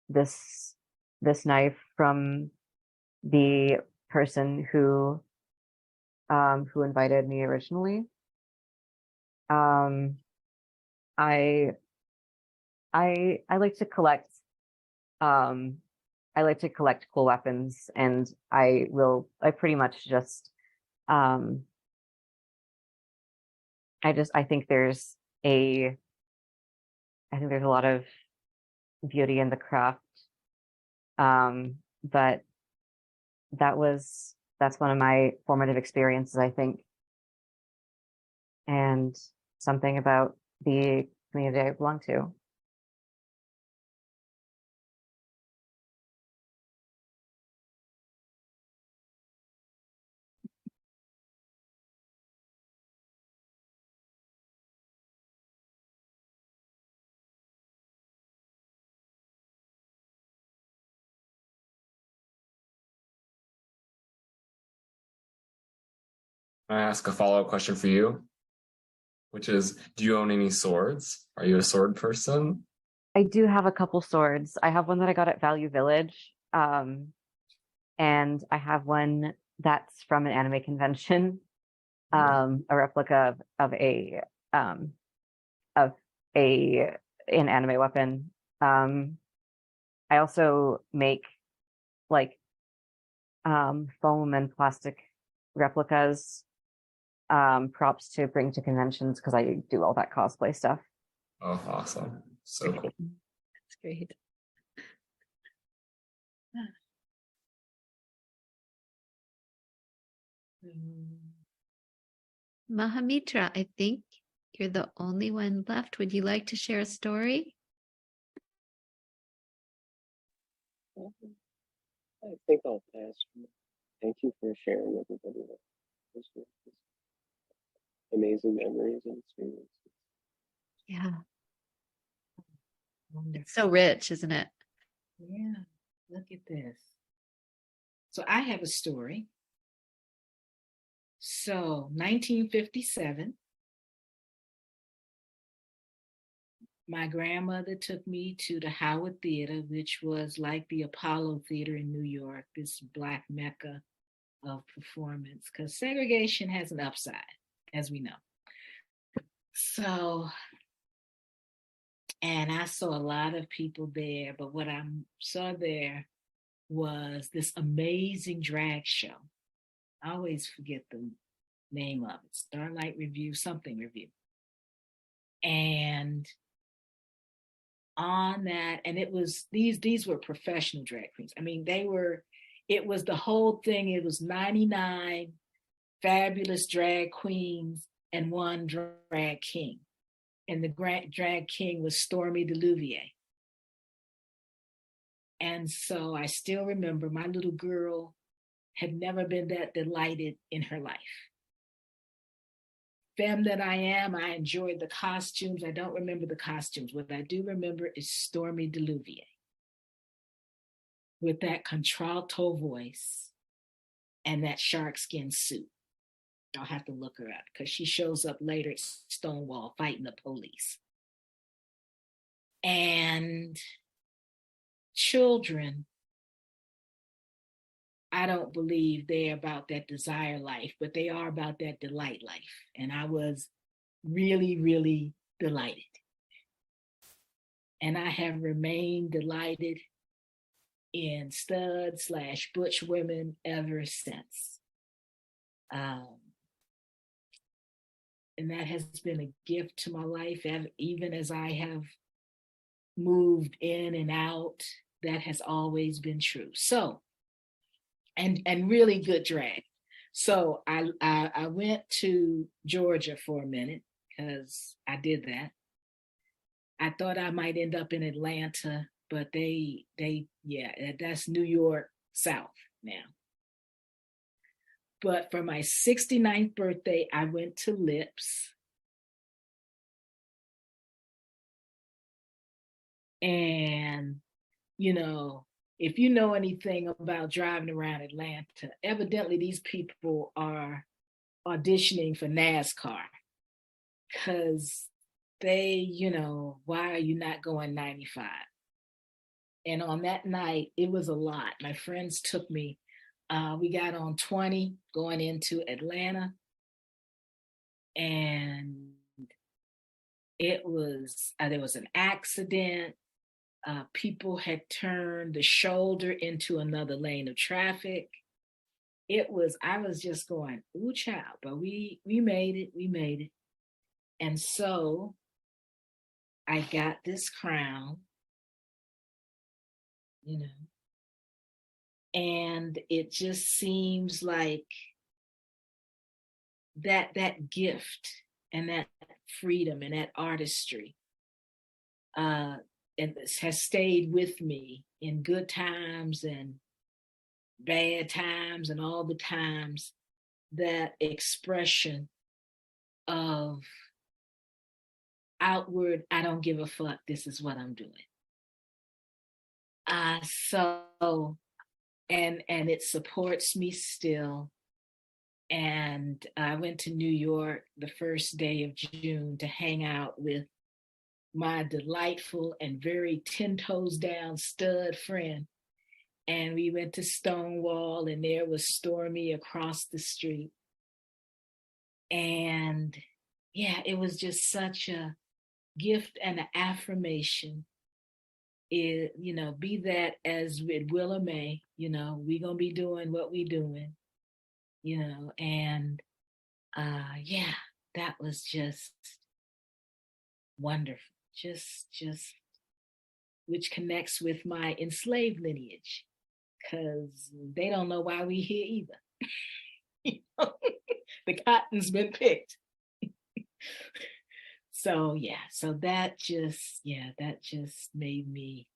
this knife from the person who invited me originally. I like to collect cool weapons, and I pretty much just I think there's a lot of beauty in the craft. But that's one of my formative experiences, I think. And something about the community I belong to. Can I ask a follow-up question for you? Which is, do you own any swords? Are you a sword person? I do have a couple swords. I have one that I got at Value Village, and I have one that's from an anime convention, a replica of an anime weapon. I also make like foam and plastic replicas, props to bring to conventions, because I do all that cosplay stuff. Oh, awesome. So cool. That's great. Mahamitra, I think you're the only one left. Would you like to share a story? I think I'll pass. Thank you for sharing everybody. Those amazing memories and experiences. Yeah. It's so rich, isn't it? Yeah, look at this. So I have a story. So 1957, my grandmother took me to the Howard Theater, which was like the Apollo Theater in New York, this Black Mecca of performance, because segregation has an upside, as we know. So, and I saw a lot of people there, but what I saw there was this amazing drag show. I always forget the name of it, Starlight Review, something review. And on that, and it was these were professional drag queens. I mean, it was the whole thing. It was 99 fabulous drag queens and one drag king. And the drag king was Stormy DeLuvier. And so I still remember my little girl had never been that delighted in her life. Femme that I am, I enjoyed the costumes. I don't remember the costumes. What I do remember is Stormy DeLuvier with that contralto voice and that shark skin suit. I'll have to look her up because she shows up later at Stonewall fighting the police. And children, I don't believe they're about that desire life, but they are about that delight life. And I was really, really delighted. And I have remained delighted in stud/butch women ever since. And that has been a gift to my life, even as I have moved in and out. That has always been true. So, and really good drag. So I went to Georgia for a minute because I did that. I thought I might end up in Atlanta, but that's New York South now. But for my 69th birthday, I went to Lips. And, if you know anything about driving around Atlanta, evidently these people are auditioning for NASCAR because they, why are you not going 95? And on that night, it was a lot. My friends took me. We got on 20 going into Atlanta. And there was an accident. People had turned the shoulder into another lane of traffic. I was just going, ooh, child, but we made it. And so I got this crown, and it just seems like that gift and that freedom and that artistry and this has stayed with me in good times and bad times and all the times. That expression of outward, I don't give a fuck, this is what I'm doing. And it supports me still. And I went to New York the first day of June to hang out with my delightful and very 10 toes down stud friend. And we went to Stonewall, and there was Stormy across the street. And yeah, it was just such a gift and an affirmation. Be that as it will or may, we're going to be doing what we doing, and that was just wonderful. Just which connects with my enslaved lineage, because they don't know why we here either. The cotton's been picked. So that just made me,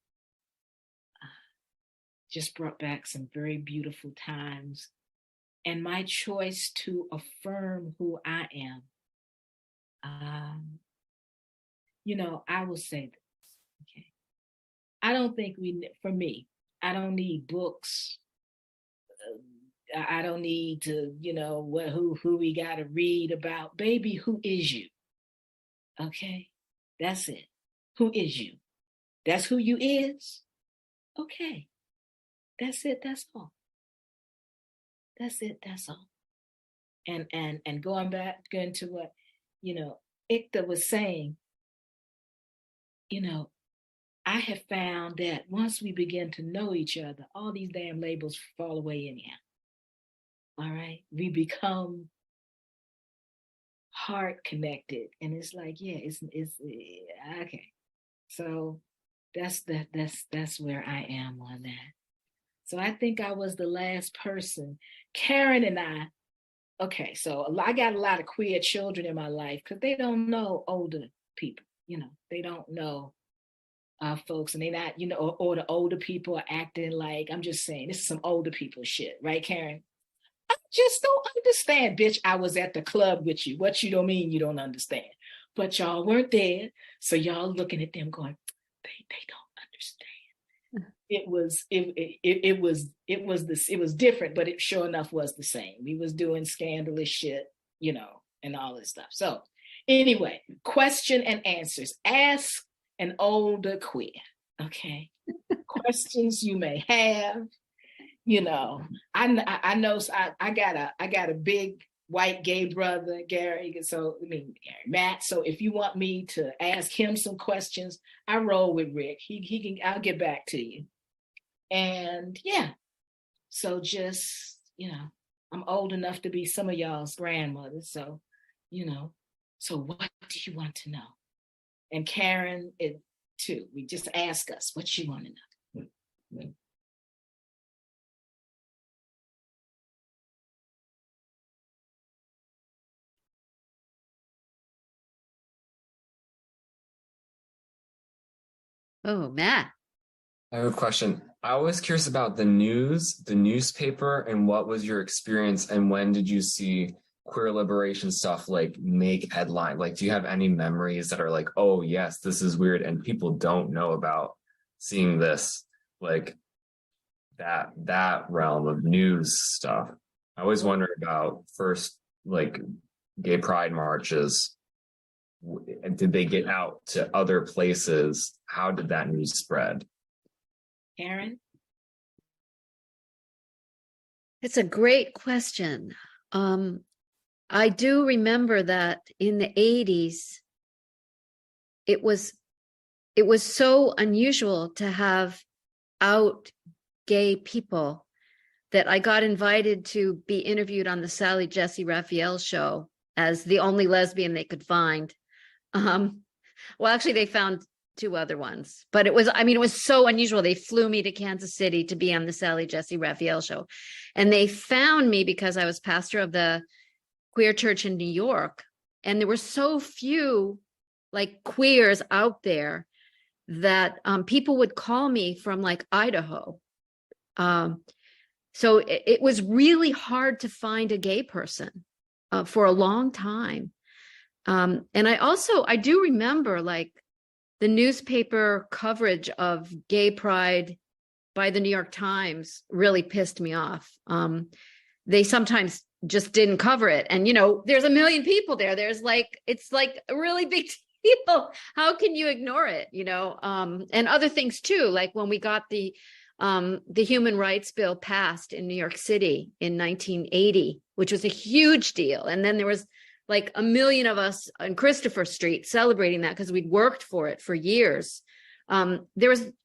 just brought back some very beautiful times. And my choice to affirm who I am, I will say this, okay? I don't think for me, I don't need books. I don't need to, who we got to read about. Baby, who is you? Okay, that's it. Who is you? That's who you is? Okay, that's it. That's all. That's it. That's all. And going to what, Ikta was saying, I have found that once we begin to know each other, all these damn labels fall away anyhow. All right. We become heart connected. And it's like, yeah, it's okay. So that's where I am on that. So I think I was the last person. Karen and I, okay, so I got a lot of queer children in my life because they don't know older people, they don't know folks, and they not, or the older people are acting like, I'm just saying, this is some older people shit, right, Karen? I just don't understand, bitch. I was at the club with you. What you don't mean you don't understand? But y'all weren't there, so y'all looking at them going, they don't understand. It was different, but it sure enough was the same. We was doing scandalous shit, and all this stuff. So anyway, question and answers. Ask an older queer, okay? Questions you may have. I know I got a big white gay brother, Gary. Gary, Matt. So if you want me to ask him some questions, I roll with Rick. He can. I'll get back to you. And yeah, so just I'm old enough to be some of y'all's grandmothers. So so what do you want to know? And Karen, too. We just ask us what you want to know. Oh, Matt. I have a question. I was curious about the news, the newspaper, and what was your experience, and when did you see queer liberation stuff like make headline? Like, do you have any memories that are like, oh yes, this is weird, and people don't know about seeing this, like that realm of news stuff? I always wonder about first, like, gay pride marches. And did they get out to other places? How did that news spread? Karen? It's a great question. I do remember that in the 80s, it was so unusual to have out gay people that I got invited to be interviewed on the Sally Jesse Raphael show as the only lesbian they could find. Well, actually, they found two other ones, but it was so unusual. They flew me to Kansas City to be on the Sally Jesse Raphael show. And they found me because I was pastor of the queer church in New York. And there were so few like queers out there that people would call me from like Idaho. So it was really hard to find a gay person for a long time. And I do remember like the newspaper coverage of gay pride by the New York Times really pissed me off. They sometimes just didn't cover it. And, there's a million people there. It's like a really big deal. How can you ignore it? And other things too, like when we got the Human Rights Bill passed in New York City in 1980, which was a huge deal. And then there was like a million of us on Christopher Street celebrating that because we'd worked for it for years. I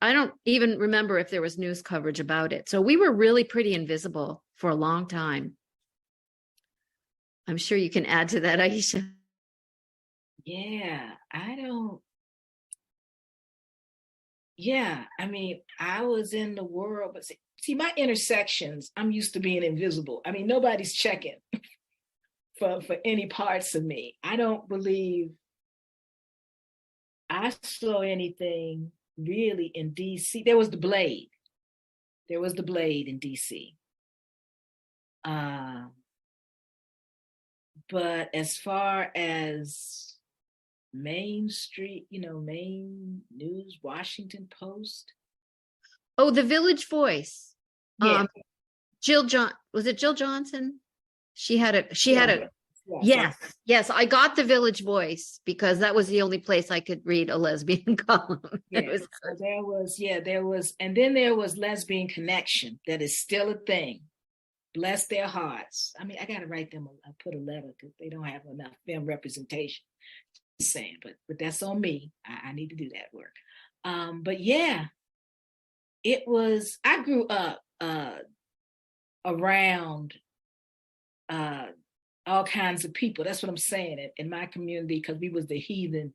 don't even remember if there was news coverage about it. So we were really pretty invisible for a long time. I'm sure you can add to that, Ayesha. Yeah, I was in the world, but see my intersections, I'm used to being invisible. Nobody's checking for any parts of me. I don't believe I saw anything really in DC. There was the Blade. There was the Blade in DC. But as far as Main Street, Main News, Washington Post. Oh, the Village Voice. Yeah. Was it Jill Johnson? She had a yes. I got the Village Voice because that was the only place I could read a lesbian column. Yeah. There was, and then there was Lesbian Connection. That is still a thing. Bless their hearts. I mean, I got to write them, put a letter because they don't have enough film representation. Just saying, but that's on me. I need to do that work. But yeah, it was, I grew up around all kinds of people. That's what I'm saying in my community, because we was the heathen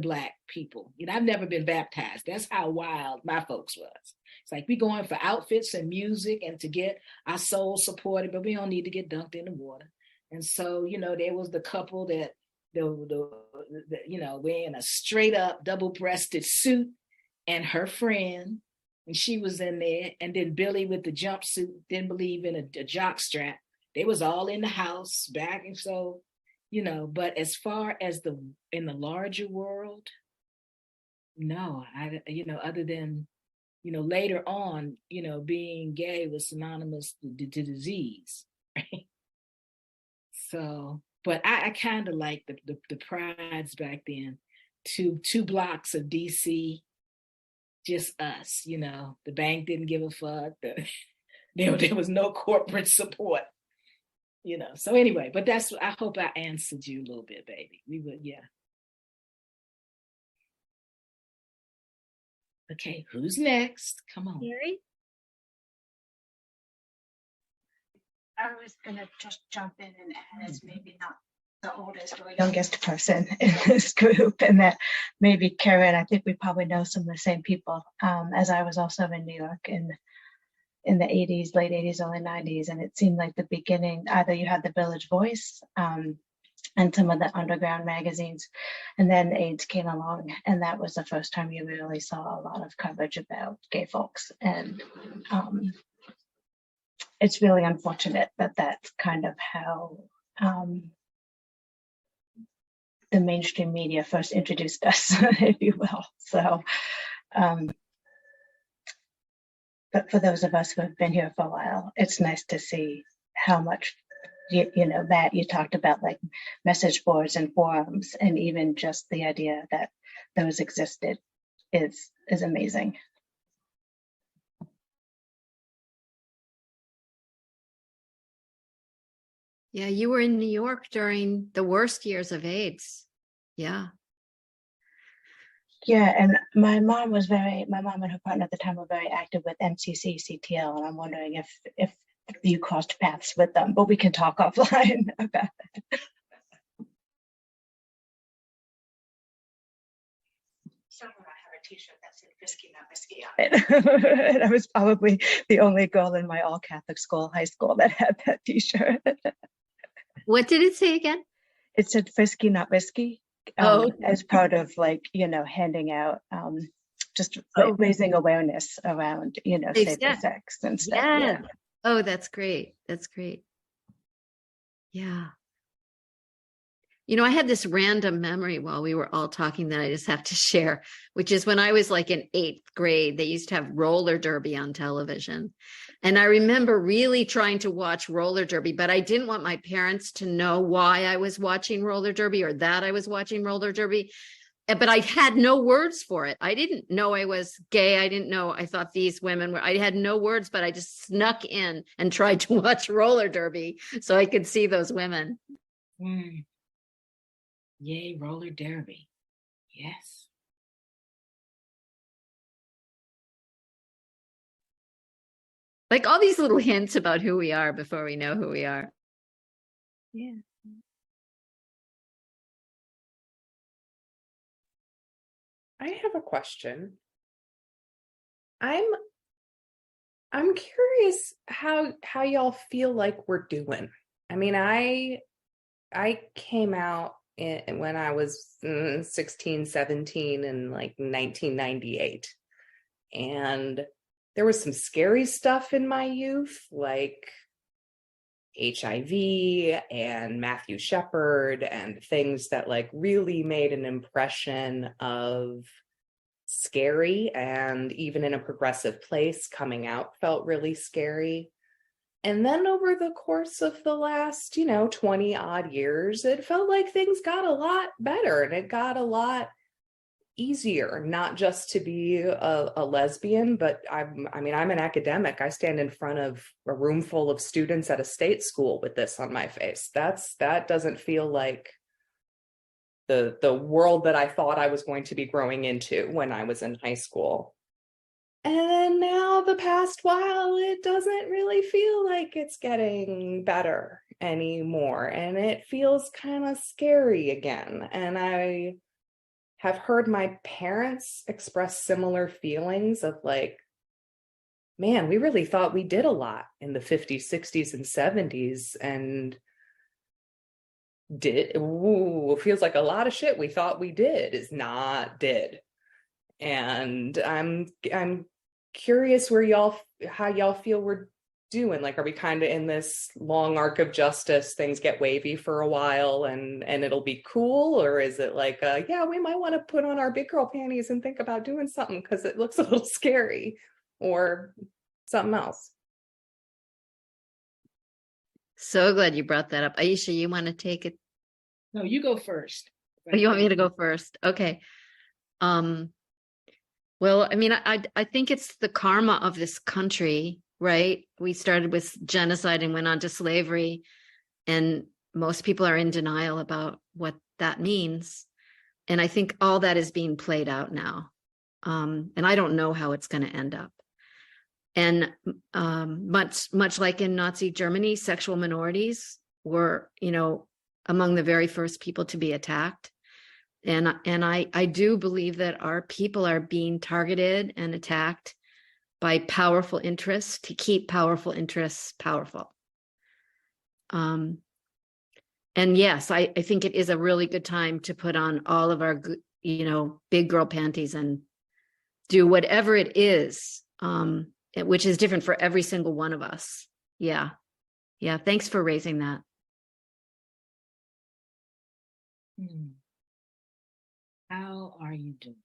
Black people. You know, I've never been baptized. That's how wild my folks was. It's like we going for outfits and music and to get our soul supported, but we don't need to get dunked in the water. And so, you know, there was the couple that the you know, wearing a straight up double-breasted suit, and her friend, and she was in there, and then Billy with the jumpsuit didn't believe in a jock strap. They was all in the house back, and so, you know. But as far as in the larger world, no, you know, other than, you know, later on, you know, being gay was synonymous to disease, right? So, but I kind of like the prides back then. Two blocks of DC, just us, you know. The bank didn't give a fuck. There was no corporate support, you know. So anyway, but I hope I answered you a little bit, baby. We would, yeah. Okay, who's next? Come on. Mary? I was gonna just jump in and add, as maybe not the oldest or youngest person in this group, and that maybe Karen, I think we probably know some of the same people, as I was also in New York in the 80s, late 80s, early 90s, and it seemed like the beginning, either you had the Village Voice and some of the underground magazines, and then AIDS came along, and that was the first time you really saw a lot of coverage about gay folks. And it's really unfortunate that that's kind of how the mainstream media first introduced us, if you will. So, but for those of us who have been here for a while, it's nice to see how much, you know, that you talked about, like message boards and forums, and even just the idea that those existed is amazing. Yeah, you were in New York during the worst years of AIDS. Yeah. Yeah, and my mom and her partner at the time were very active with MCC CTL, and I'm wondering if you crossed paths with them, but we can talk offline about that. Somewhere I have a t-shirt that said "Risky Not Risky" on it. And I was probably the only girl in my all Catholic school, high school, that had that t-shirt. What did it say again? It said "Frisky Not Risky." As part of, like, you know, handing out just raising awareness around, you know, safer sex and stuff. Yeah. Oh, that's great. That's great. Yeah. You know, I had this random memory while we were all talking that I just have to share, which is when I was like in 8th grade, they used to have roller derby on television. And I remember really trying to watch roller derby, but I didn't want my parents to know why I was watching roller derby or that I was watching roller derby. But I had no words for it. I didn't know I was gay. I didn't know. I thought these women were, I had no words, but I just snuck in and tried to watch roller derby so I could see those women. Mm. Yay, roller derby. Yes. Like all these little hints about who we are before we know who we are. Yeah. I have a question. I'm curious how y'all feel like we're doing. I mean, I came out when I was 16, 17 in like 1998. And there was some scary stuff in my youth, like HIV and Matthew Shepard and things that like really made an impression of scary, and even in a progressive place, coming out felt really scary. And then over the course of the last, 20 odd years, it felt like things got a lot better, and it got a lot easier not just to be a lesbian, but I'm an academic. I stand in front of a room full of students at a state school with this on my face. That doesn't feel like the world that I thought I was going to be growing into when I was in high school. And now the past while, it doesn't really feel like it's getting better anymore. And it feels kind of scary again. And I have heard my parents express similar feelings of like, man, we really thought we did a lot in the 50s, 60s, and 70s. And feels like a lot of shit we thought we did is not did. And I'm curious how y'all feel we're doing. Like, are we kind of in this long arc of justice, things get wavy for a while and it'll be cool? Or is it like, yeah, we might want to put on our big girl panties and think about doing something because it looks a little scary, or something else? So glad you brought that up. Ayesha, you want to take it? No, you go first. Oh, you want me to go first? Okay. Well, I mean, I think it's the karma of this country, right? We started with genocide and went on to slavery, and most people are in denial about what that means. And I think all that is being played out now. And I don't know how it's going to end up. And much like in Nazi Germany, sexual minorities were, among the very first people to be attacked. And I do believe that our people are being targeted and attacked by powerful interests to keep powerful interests powerful. And yes, I think it is a really good time to put on all of our, big girl panties and do whatever it is, which is different for every single one of us. Yeah. Yeah. Thanks for raising that. How are you doing?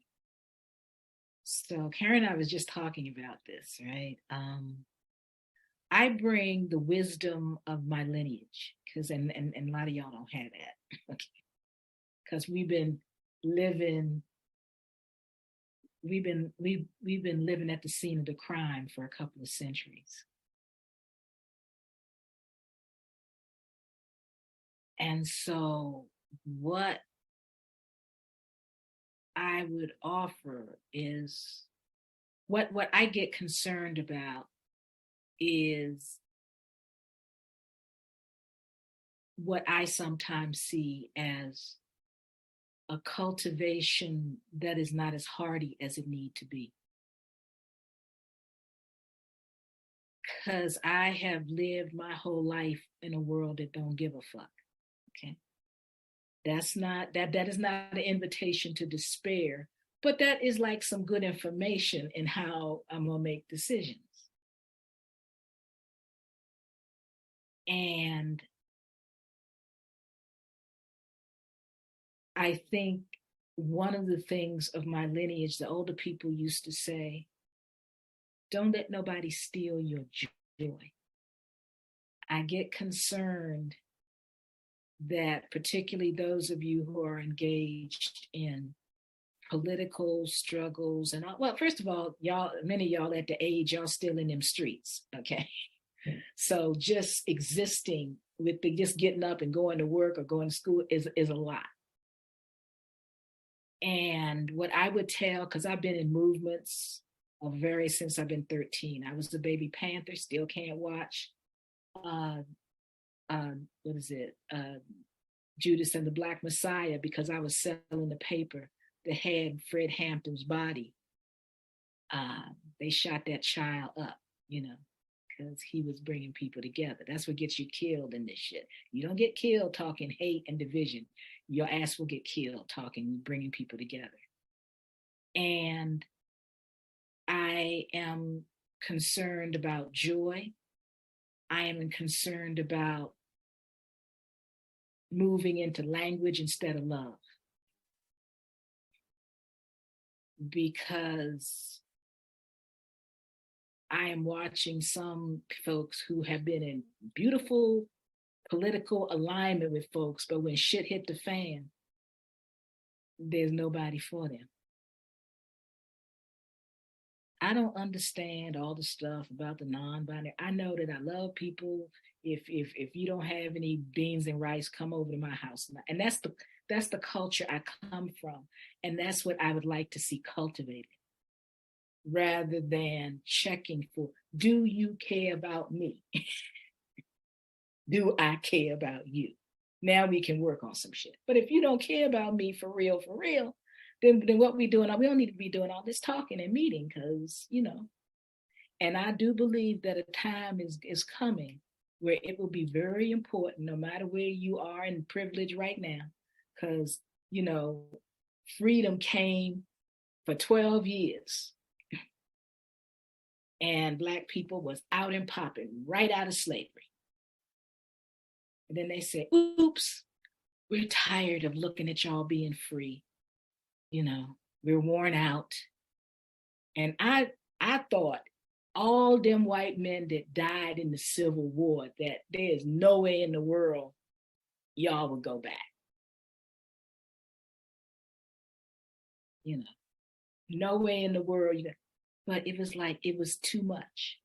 So Karen and I was just talking about this, right? I bring the wisdom of my lineage, because and a lot of y'all don't have that, okay? Because we've been living at the scene of the crime for a couple of centuries. And so what I would offer is what I get concerned about is what I sometimes see as a cultivation that is not as hardy as it need to be. Because I have lived my whole life in a world that don't give a fuck. Okay. That is not an invitation to despair, but that is like some good information in how I'm gonna make decisions. And I think one of the things of my lineage, the older people used to say, don't let nobody steal your joy. I get concerned that particularly those of you who are engaged in political struggles and all, well, first of all, many of y'all at the age, y'all still in them streets, okay? So just existing with just getting up and going to work or going to school is a lot. And what I would tell, because I've been in movements since I've been 13. I was the baby Panther, still can't watch. What is it? Judas and the Black Messiah, because I was selling the paper that had Fred Hampton's body. They shot that child up, because he was bringing people together. That's what gets you killed in this shit. You don't get killed talking hate and division. Your ass will get killed talking, bringing people together. And I am concerned about joy. I am concerned about moving into language instead of love. Because I am watching some folks who have been in beautiful political alignment with folks, but when shit hit the fan, there's nobody for them. I don't understand all the stuff about the non-binary. I know that I love people. If you don't have any beans and rice, come over to my house. And that's the culture I come from. And that's what I would like to see cultivated, rather than checking for, do you care about me? Do I care about you? Now we can work on some shit. But if you don't care about me for real, then what we doing? We don't need to be doing all this talking and meeting, because, and I do believe that a time is coming where it will be very important, no matter where you are in privilege right now, because, freedom came for 12 years and Black people was out and popping right out of slavery. And then they said, oops, we're tired of looking at y'all being free. We're worn out. And I thought all them white men that died in the Civil War, that there's no way in the world y'all would go back. No way in the world. But it was like, it was too much.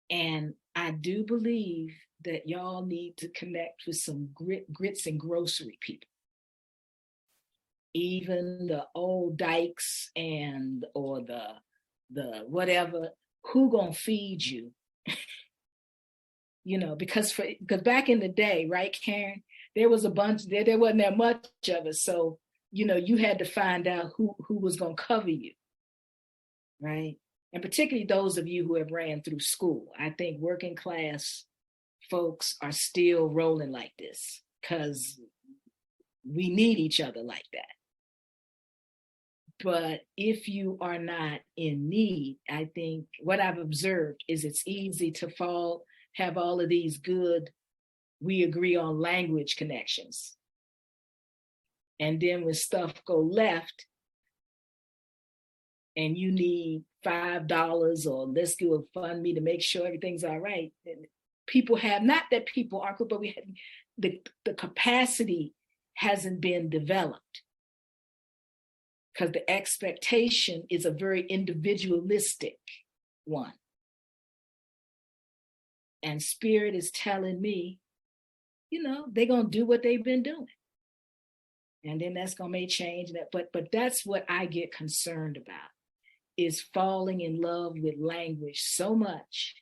And I do believe that y'all need to connect with some grits and grocery people. Even the old dykes or the whatever, who gonna feed you? Because back in the day, right, Karen, there was a bunch, there wasn't that much of us. So, you had to find out who was gonna cover you, right? And particularly those of you who have ran through school. I think working class folks are still rolling like this because we need each other like that. But if you are not in need, I think what I've observed is it's easy to have all of these good, we agree on language connections. And then when stuff go left and you need $5 or let's do a fund me to make sure everything's all right, people have, not that people aren't good, but we have the capacity hasn't been developed. Because the expectation is a very individualistic one. And Spirit is telling me, they're going to do what they've been doing. And then that's going to make change. But that's what I get concerned about, is falling in love with language so much.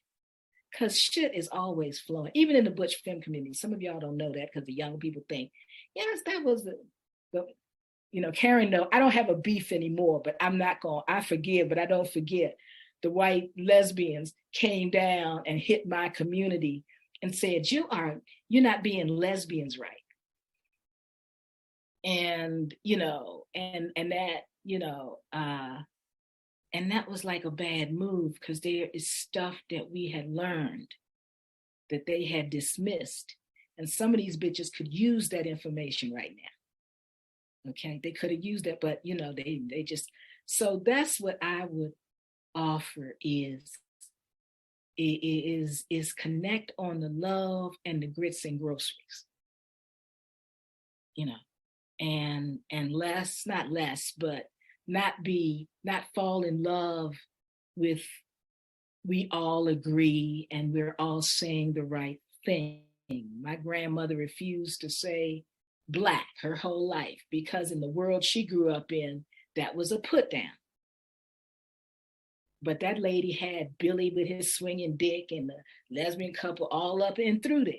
Because shit is always flowing. Even in the Butch Femme community. Some of y'all don't know that because the young people think, yes, that was the Karen, no, I don't have a beef anymore, but I forgive, but I don't forget. The white lesbians came down and hit my community and said, you're not being lesbians right. And, and that was like a bad move, because there is stuff that we had learned that they had dismissed. And some of these bitches could use that information right now. Okay, they could have used that, but they just, so that's what I would offer is connect on the love and the grits and groceries, and not less, but not fall in love with, we all agree and we're all saying the right thing. My grandmother refused to say Black her whole life, because in the world she grew up in, that was a put down. But that lady had Billy with his swinging dick and the lesbian couple all up and through there,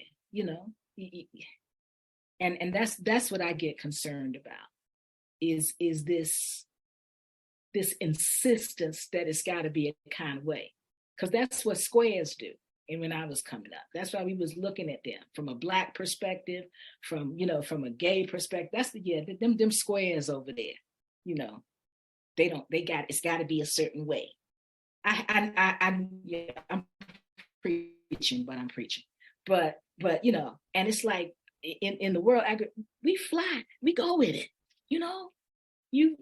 and that's what I get concerned about, is this insistence that it's got to be a kind of way, because that's what squares do. And when I was coming up, that's why we was looking at them from a Black perspective, from a gay perspective. That's them squares over there, it's got to be a certain way. I'm preaching, but and it's like in the world, we fly, we go with it, you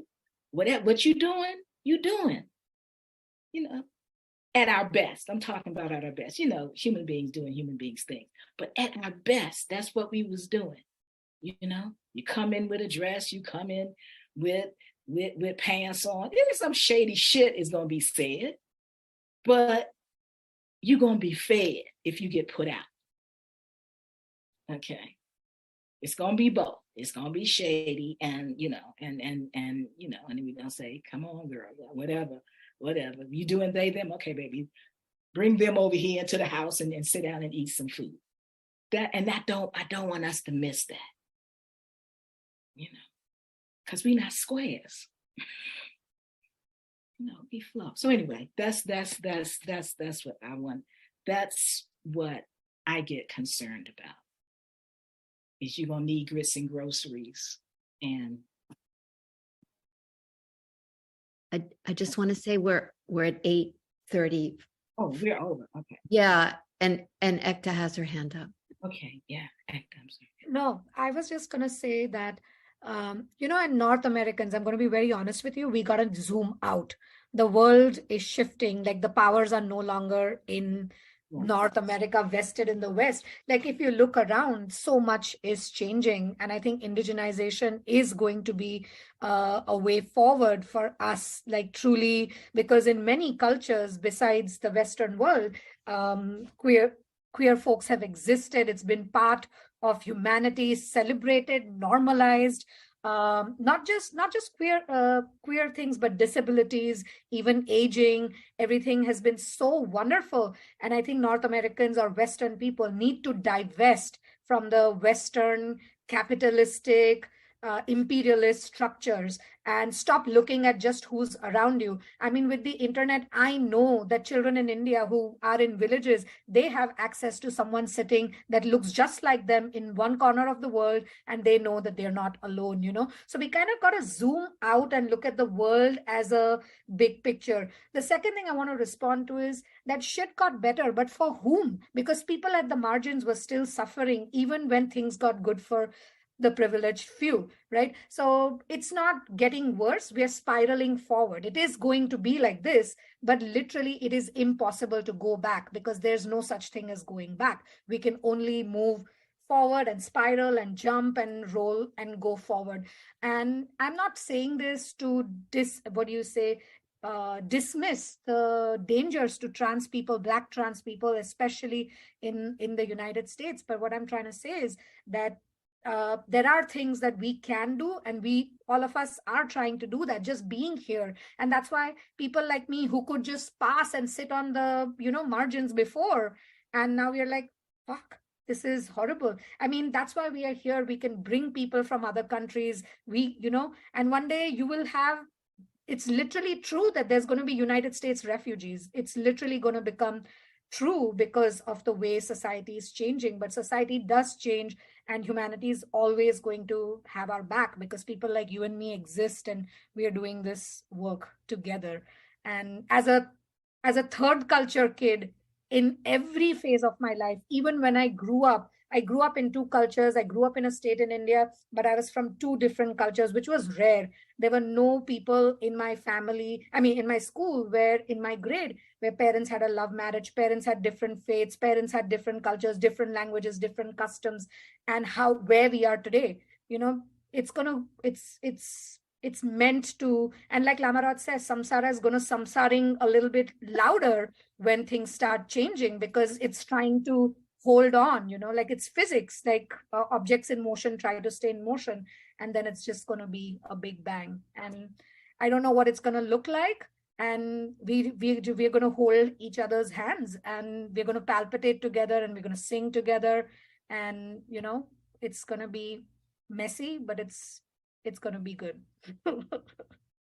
whatever what you doing, at our best. I'm talking about at our best, human beings doing human beings things, but at our best, that's what we was doing. You come in with a dress, you come in with with pants on. There's some shady shit is gonna be said, but you're gonna be fed if you get put out. Okay. It's gonna be both. It's gonna be shady, and you know, and you know, and we're gonna say, "Come on, girl, whatever. You doing they them? Okay, baby, bring them over here into the house and sit down and eat some food." I don't want us to miss that, you know, because we're not squares. You know, be fluff. So anyway, that's what I want. That's what I get concerned about. Is you're gonna need grits and groceries. And I just want to say we're at 8:30. Oh, we're over. Okay. Yeah, and Ekta has her hand up. Okay, yeah, Ekta, I'm sorry. No, I was just going to say that, you know, in North Americans, I'm going to be very honest with you, we got to zoom out. The world is shifting, like the powers are no longer in North America vested in the West. Like if you look around, so much is changing. And I think indigenization is going to be a way forward for us, like truly, because in many cultures besides the Western world, queer folks have existed. It's been part of humanity, celebrated, normalized. Not just queer things, but disabilities, even aging. Everything has been so wonderful, and I think North Americans or Western people need to divest from the Western capitalistic, imperialist structures and stop looking at just who's around you. I mean, with the internet, I know that children in India who are in villages, they have access to someone sitting that looks just like them in one corner of the world, and they know that they're not alone, you know? So we kind of got to zoom out and look at the world as a big picture. The second thing I want to respond to is that shit got better, but for whom? Because people at the margins were still suffering even when things got good for the privileged few, right? So it's not getting worse. We are spiraling forward. It is going to be like this, but literally it is impossible to go back because there's no such thing as going back. We can only move forward and spiral and jump and roll and go forward. And I'm not saying this to dismiss the dangers to trans people, Black trans people, especially in the United States. But what I'm trying to say is that there are things that we can do, and all of us are trying to do that, just being here. And that's why people like me who could just pass and sit on the, you know, margins before, and now we're like, fuck, this is horrible. I mean, that's why we are here. We can bring people from other countries, you know, and one day you will have, it's literally true that there's going to be United States refugees. It's literally going to become true because of the way society is changing. But society does change, and humanity is always going to have our back because people like you and me exist, and we are doing this work together. And as a third culture kid, in every phase of my life, even when I grew up in two cultures. I grew up in a state in India, but I was from two different cultures, which was rare. There were no people in my family, I mean, in my school, where in my grade, where parents had a love marriage, parents had different faiths, parents had different cultures, different languages, different customs, and where we are today, you know, it's meant to, and like Lamarad says, samsara is going to samsaring a little bit louder when things start changing, because it's trying to hold on, you know, like it's physics, like objects in motion try to stay in motion, and then it's just going to be a big bang. And I don't know what it's going to look like. And we're going to hold each other's hands, and we're going to palpitate together, and we're going to sing together. And, you know, it's going to be messy, but it's going to be good.